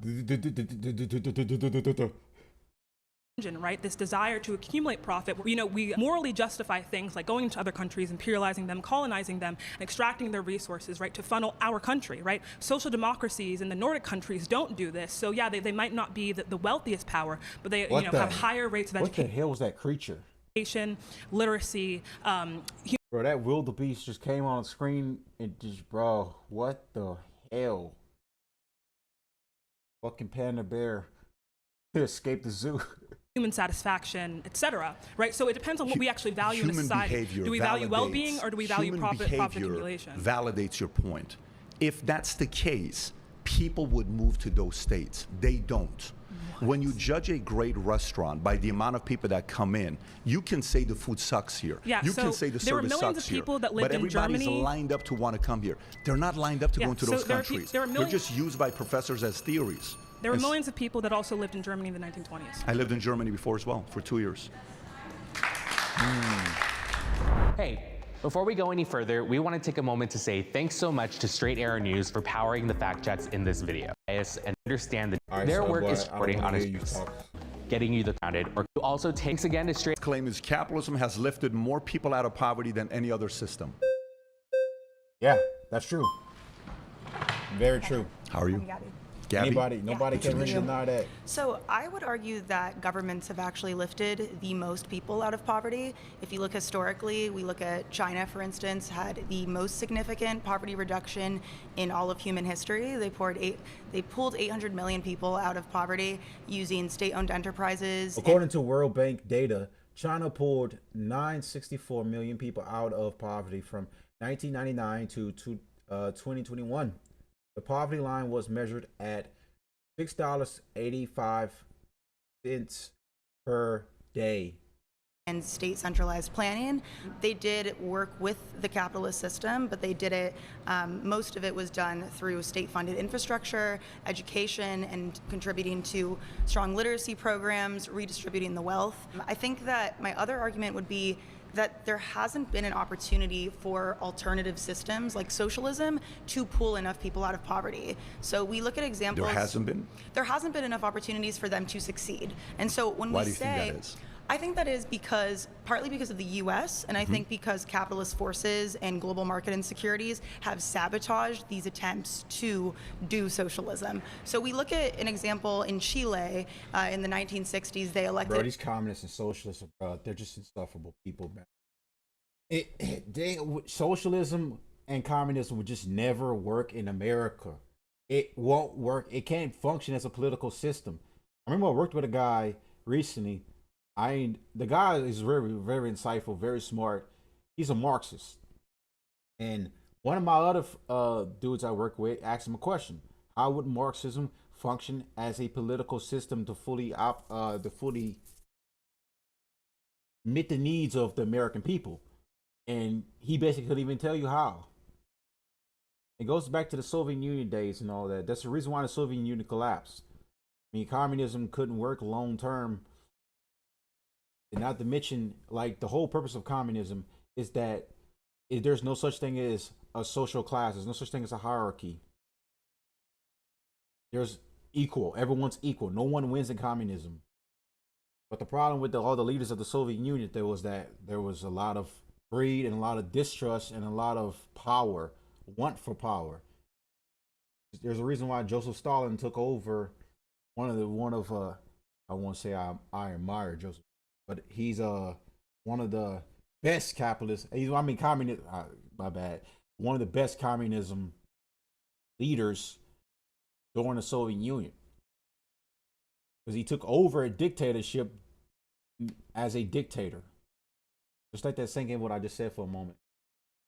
Engine, right? This desire to accumulate profit. You know, we morally justify things like going into other countries, imperializing them, colonizing them, and extracting their resources, right, to funnel our country, right? Social democracies in the Nordic countries don't do this. So yeah, they might not be the wealthiest power, but they have higher rates of What the hell was that creature? education, literacy. Bro, that wildebeest just came on the screen and just, bro, what the hell? Fucking panda bear to escape the zoo. Human satisfaction, etc. Right? So it depends on what we actually value in a Human society. behavior Do we value validates- well-being or do we value human profit behavior accumulation? Validates your point. If that's the case, people would move to those states. They don't. When you judge a great restaurant by the amount of people that come in, you can say the food sucks here. Yeah, you so can say the there were service millions sucks of people here. that lived but in everybody's Germany. lined up to want to come here. They're not lined up to go into so those there are countries. there are They're millions- just used by professors as theories. There were And millions of people that also lived in Germany in the 1920s. I lived in Germany before as well for 2 years. Hey, before we go any further, we want to take a moment to say thanks so much to Straight Arrow News for powering the fact checks in this video. And understand that their work is supporting honest news, getting you the grounded, or also thanks again to Straight. Claim is capitalism has lifted more people out of poverty than any other system. Yeah, that's true. Very true. How are you? Gabby? Nobody can really deny that. So I would argue that governments have actually lifted the most people out of poverty. If you look historically, we look at China, for instance, had the most significant poverty reduction in all of human history. They pulled 800 million people out of poverty using state-owned enterprises. According to World Bank data, China pulled 964 million people out of poverty from 1999 to 2021. The poverty line was measured at $6.85 per day. And state centralized planning. They did work with the capitalist system, but they did it, most of it was done through state-funded infrastructure, education, and contributing to strong literacy programs, redistributing the wealth. I think that my other argument would be that there hasn't been an opportunity for alternative systems like socialism to pull enough people out of poverty. So we look at examples. There hasn't been? There hasn't been enough opportunities for them to succeed. And so when Why we do you say, think that is? I think that is partly because of the U.S., and I think because capitalist forces and global market insecurities have sabotaged these attempts to do socialism. So we look at an example in Chile in the 1960s. They elected. Bro, these communists and socialists, bro, they're just insufferable people, man. Socialism and communism would just never work in America. It won't work. It can't function as a political system. I remember I worked with a guy recently. The guy is very, very insightful, very smart. He's a Marxist. And one of my other dudes I work with asked him a question. How would Marxism function as a political system to fully meet the needs of the American people? And he basically couldn't even tell you how. It goes back to the Soviet Union days and all that. That's the reason why the Soviet Union collapsed. I mean, communism couldn't work long term. And not to mention, like, the whole purpose of communism is that there's no such thing as a social class. There's no such thing as a hierarchy. There's equal. Everyone's equal. No one wins in communism. But the problem with all the leaders of the Soviet Union, there was a lot of greed and a lot of distrust and a lot of power, want for power. There's a reason why Joseph Stalin took over. I won't say I admire Joseph, but he's one of the best capitalists. Communist. My bad. One of the best communism leaders during the Soviet Union, because he took over a dictatorship as a dictator. Just let that sink in what I just said for a moment.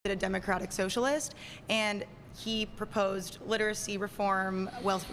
A democratic socialist, and he proposed literacy reform, wealth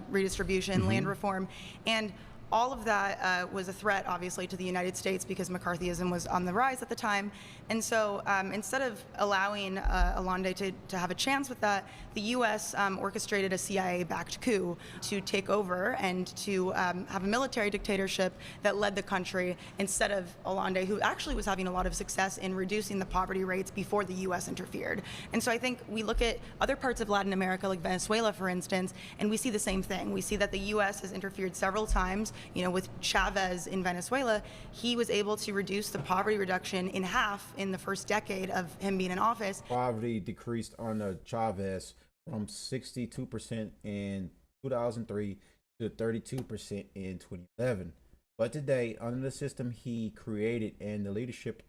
redistribution, land reform, and all of that was a threat, obviously, to the United States because McCarthyism was on the rise at the time. And so instead of allowing Allende to have a chance with that, the U.S. Orchestrated a CIA-backed coup to take over and to have a military dictatorship that led the country instead of Allende, who actually was having a lot of success in reducing the poverty rates before the U.S. interfered. And so I think we look at other parts of Latin America, like Venezuela, for instance, and we see the same thing. We see that the U.S. has interfered several times. You know, with Chavez in Venezuela, he was able to reduce the poverty reduction in half in the first decade of him being in office. Poverty decreased under Chavez from 62% in 2003 to 32% in 2011. But today, under the system he created and the leadership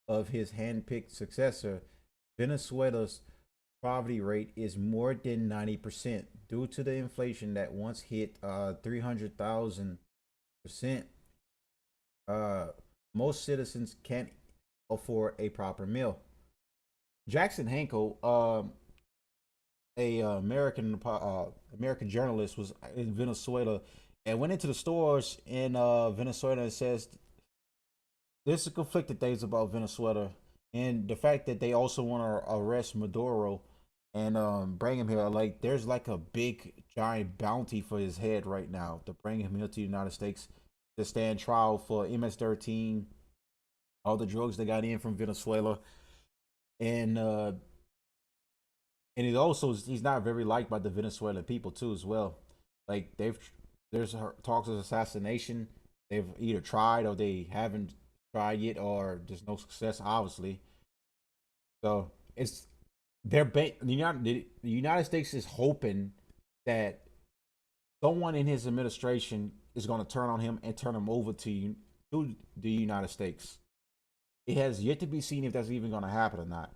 of his hand-picked successor, Venezuela's poverty rate is more than 90% due to the inflation that once hit 300,000%. Most citizens can't afford a proper meal. Jackson Hankel, a American journalist, was in Venezuela and went into the stores in Venezuela and says there's conflicted things about Venezuela and the fact that they also want to arrest Maduro and bring him here. Like, there's like a big giant bounty for his head right now to bring him here to the United States to stand trial for MS-13, all the drugs they got in from Venezuela, and he's not very liked by the Venezuelan people too as well. Like, there's talks of assassination. They've either tried or they haven't tried yet, or there's no success, obviously. So the United States is hoping that someone in his administration is going to turn on him and turn him over to the United States. It has yet to be seen if that's even going to happen or not.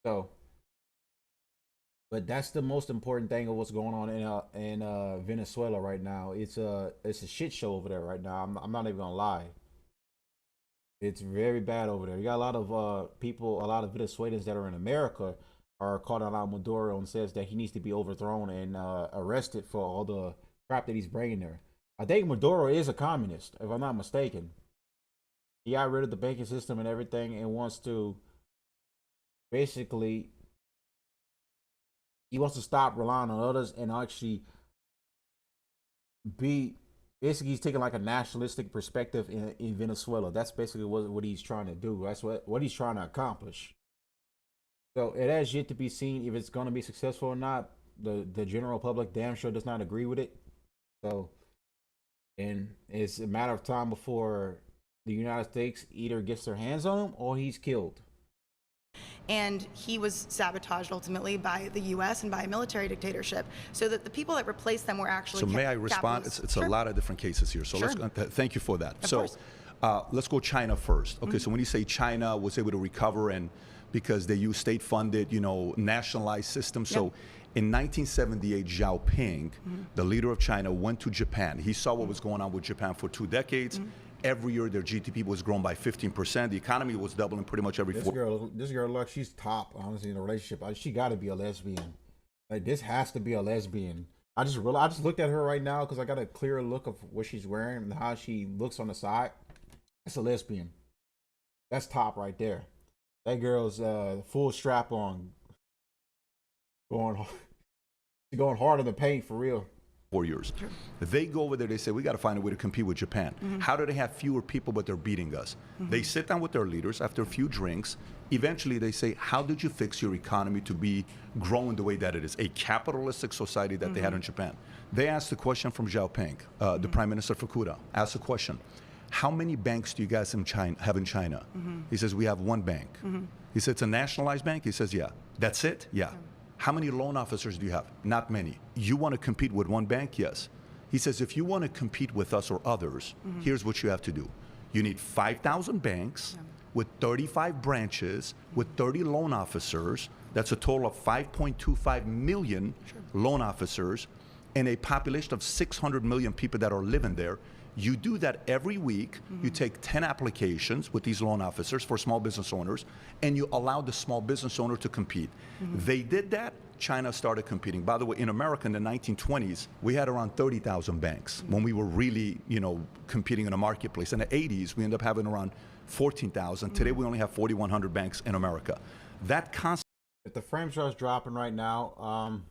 So, but that's the most important thing of what's going on in Venezuela right now. It's a shit show over there right now. I'm not even gonna lie. It's very bad over there. You got a lot of people, a lot of Venezuelans that are in America are calling out Maduro and says that he needs to be overthrown and arrested for all the crap that he's bringing there. I think Maduro is a communist, if I'm not mistaken. He got rid of the banking system and everything and wants to basically, he wants to stop relying on others and actually he's taking like a nationalistic perspective in Venezuela. That's basically what he's trying to do. That's what he's trying to accomplish. So it has yet to be seen if it's going to be successful or not. The general public damn sure does not agree with it. So, and it's a matter of time before the United States either gets their hands on him or he's killed. And he was sabotaged ultimately by the U.S. and by a military dictatorship, so that the people that replaced them were actually. So may I respond? It's Sure. a lot of different cases here. So Sure. Thank you for that. Of so course. Let's go China first. Okay, so when you say China was able to recover and because they use state-funded, nationalized systems. So in 1978, Xiaoping, the leader of China, went to Japan. He saw what was going on with Japan for 2 decades. Every year, their GDP was grown by 15%. The economy was doubling pretty much every 4 years. This girl, look, she's top, honestly, in a relationship. She got to be a lesbian. Like, this has to be a lesbian. I just looked at her right now because I got a clear look of what she's wearing and how she looks on the side. That's a lesbian. That's top right there. That girl's full strap on, going hard in the paint for real. 4 years. Sure. They go over there, they say, we got to find a way to compete with Japan. How do they have fewer people, but they're beating us? They sit down with their leaders after a few drinks. Eventually, they say, how did you fix your economy to be growing the way that it is? A capitalistic society that they had in Japan. They asked the question from Xiaoping, the Prime Minister Fukuda, asked the question, how many banks do you guys have in China? He says, we have one bank. He said, it's a nationalized bank? He says, yeah. That's it? Yeah. How many loan officers do you have? Not many. You want to compete with one bank? Yes. He says, if you want to compete with us or others, here's what you have to do. You need 5,000 banks with 35 branches, with 30 loan officers. That's a total of 5.25 million loan officers and a population of 600 million people that are living there. You do that every week. You take 10 applications with these loan officers for small business owners, and you allow the small business owner to compete. They did that. China started competing. By the way, in America in the 1920s, we had around 30,000 banks when we were really, competing in a marketplace. In the 80s, we ended up having around 14,000. Today, we only have 4,100 banks in America. That concept. If the frame starts dropping right now,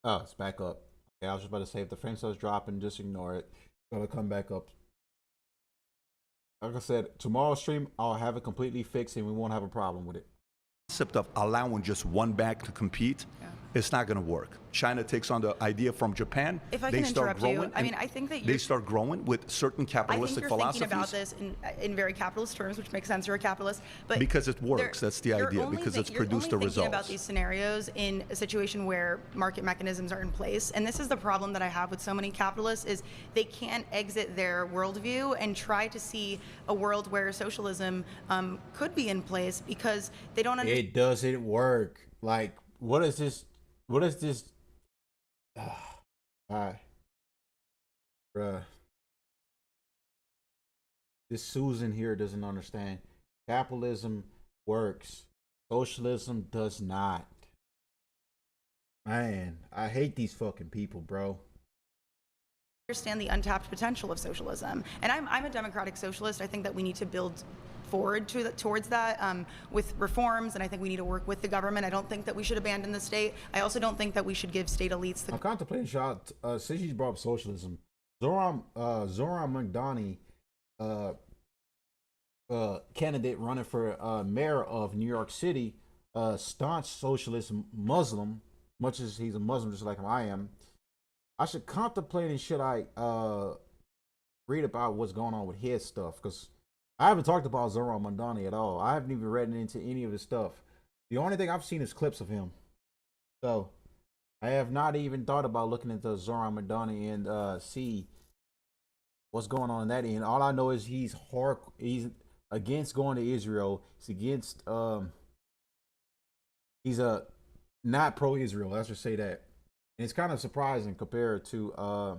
oh, it's back up. I was just about to say, if the frame starts dropping, just ignore it. It's gonna come back up. Like I said, tomorrow's stream, I'll have it completely fixed and we won't have a problem with it. Concept of allowing just one bank to compete, it's not going to work. China takes on the idea from Japan. If I they can start interrupt growing, you, I mean, I think that they start growing with certain capitalistic philosophies. I think you're thinking about this in very capitalist terms, which makes sense. You're a capitalist, but because it works. That's the idea. Because it's produced the results. You're only thinking about these scenarios in a situation where market mechanisms are in place, and this is the problem that I have with so many capitalists: is they can't exit their worldview and try to see a world where socialism could be in place because they don't understand. It doesn't work. Like, what is this? What is this? Alright. Bruh. This Susan here doesn't understand. Capitalism works. Socialism does not. Man, I hate these fucking people, bro. Understand the untapped potential of socialism. And I'm a democratic socialist. I think that we need to build forward towards that with reforms, and I think we need to work with the government. I don't think that we should abandon the state. I also don't think that we should give state elites the... I'm contemplating shot since you brought up socialism. Zoran Mamdani, candidate running for mayor of New York City, staunch socialist Muslim, much as he's a Muslim just like I am. I should contemplate and should I read about what's going on with his stuff, because I haven't talked about Zoran Mamdani at all. I haven't even read into any of his stuff. The only thing I've seen is clips of him. So I have not even thought about looking into Zoran Mamdani and see what's going on in that end. All I know is he's against going to Israel. He's against he's not pro-Israel. Let's just say that. And it's kind of surprising compared to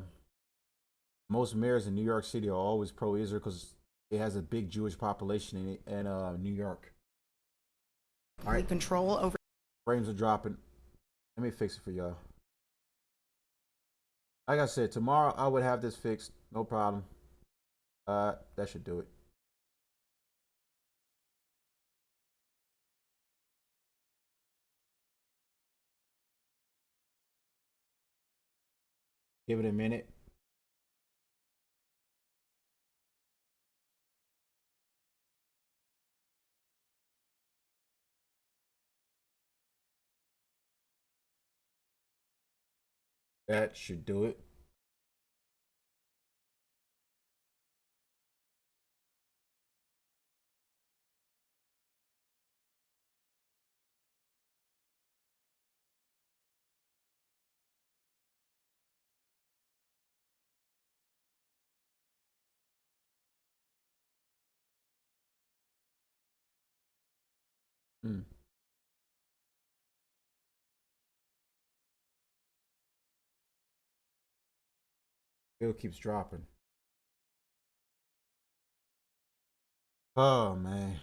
most mayors in New York City are always pro-Israel because it has a big Jewish population in New York. All right. Control over. Frames are dropping. Let me fix it for y'all. Like I said, tomorrow I would have this fixed. No problem. That should do it. Give it a minute. That should do it. Still keeps dropping. Oh man.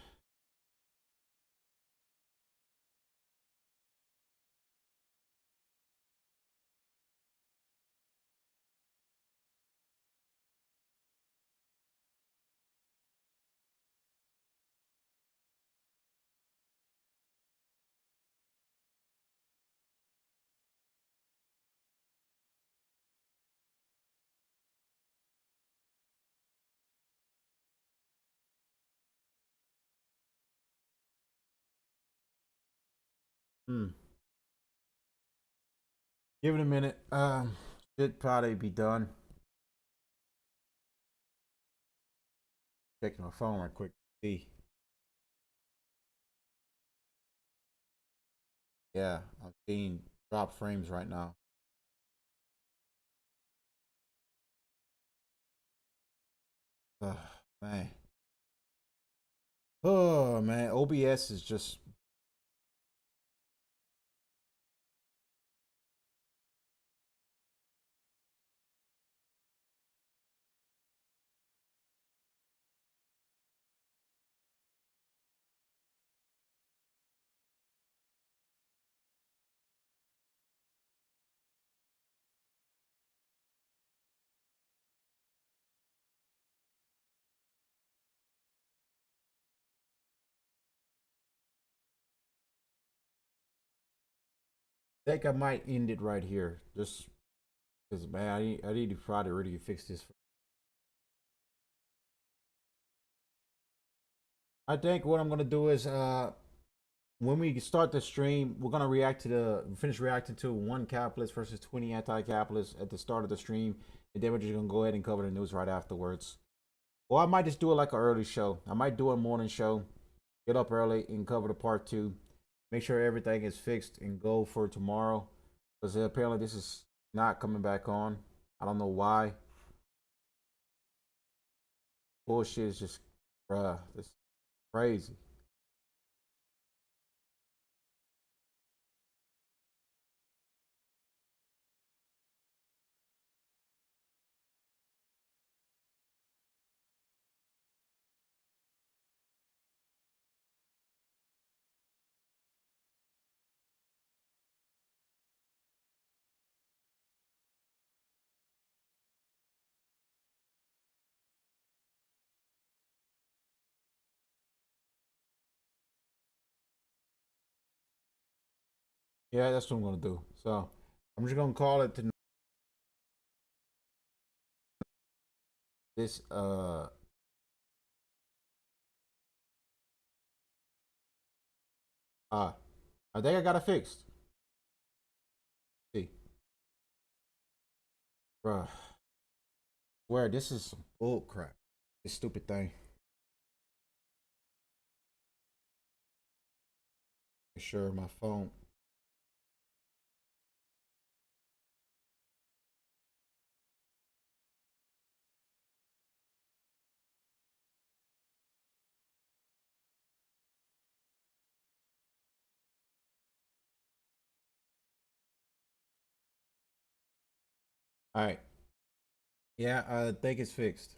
Give it a minute. Should probably be done. Checking my phone right quick. See. Yeah, I'm seeing drop frames right now. Man. Oh man, OBS is just I think I might end it right here. Just because, man, I need to try to really fix this. I think what I'm gonna do is when we start the stream, we're gonna finish reacting to 1 capitalist versus 20 anti-capitalists at the start of the stream, and then we're just gonna go ahead and cover the news right afterwards. Or I might just do it like an early show. I might do a morning show, get up early and cover the part 2. Make sure everything is fixed and go for tomorrow, because apparently this is not coming back on. I don't know why. Bullshit is just, bruh, this is crazy. Yeah, that's what I'm gonna do. So I'm just gonna call it to this. I think I got it fixed. See, bruh, swear this is some bull crap. This stupid thing. Make sure my phone. All right. Yeah, I think it's fixed.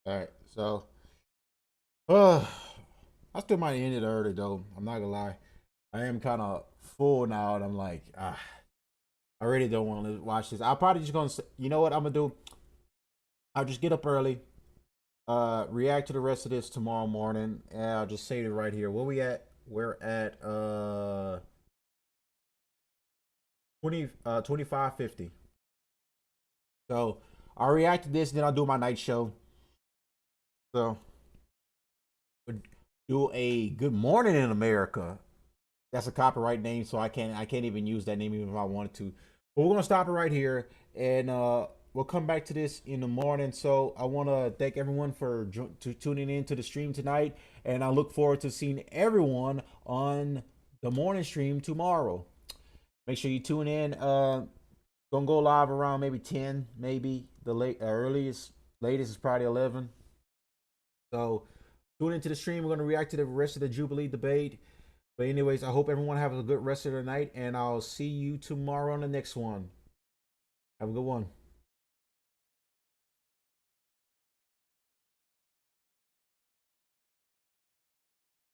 All right. So, I still might end it early though. I'm not gonna lie. I am kind of full now, and I'm like, I really don't want to watch this. I'll probably just gonna, you know what I'm gonna do? I'll just get up early, react to the rest of this tomorrow morning, and I'll just save it right here. Where we at? We're at 25:50. So I'll react to this, and then I'll do my night show. So do a good morning in America. That's a copyright name, so I can't even use that name even if I wanted to. But we're gonna stop it right here, and we'll come back to this in the morning. So I want to thank everyone for tuning in to the stream tonight, and I look forward to seeing everyone on the morning stream tomorrow. Make sure you tune in. Gonna go live around maybe 10, maybe the latest is probably 11. So tune into the stream. We're gonna react to the rest of the Jubilee debate. But anyways, I hope everyone has a good rest of the night, and I'll see you tomorrow on the next one. Have a good one.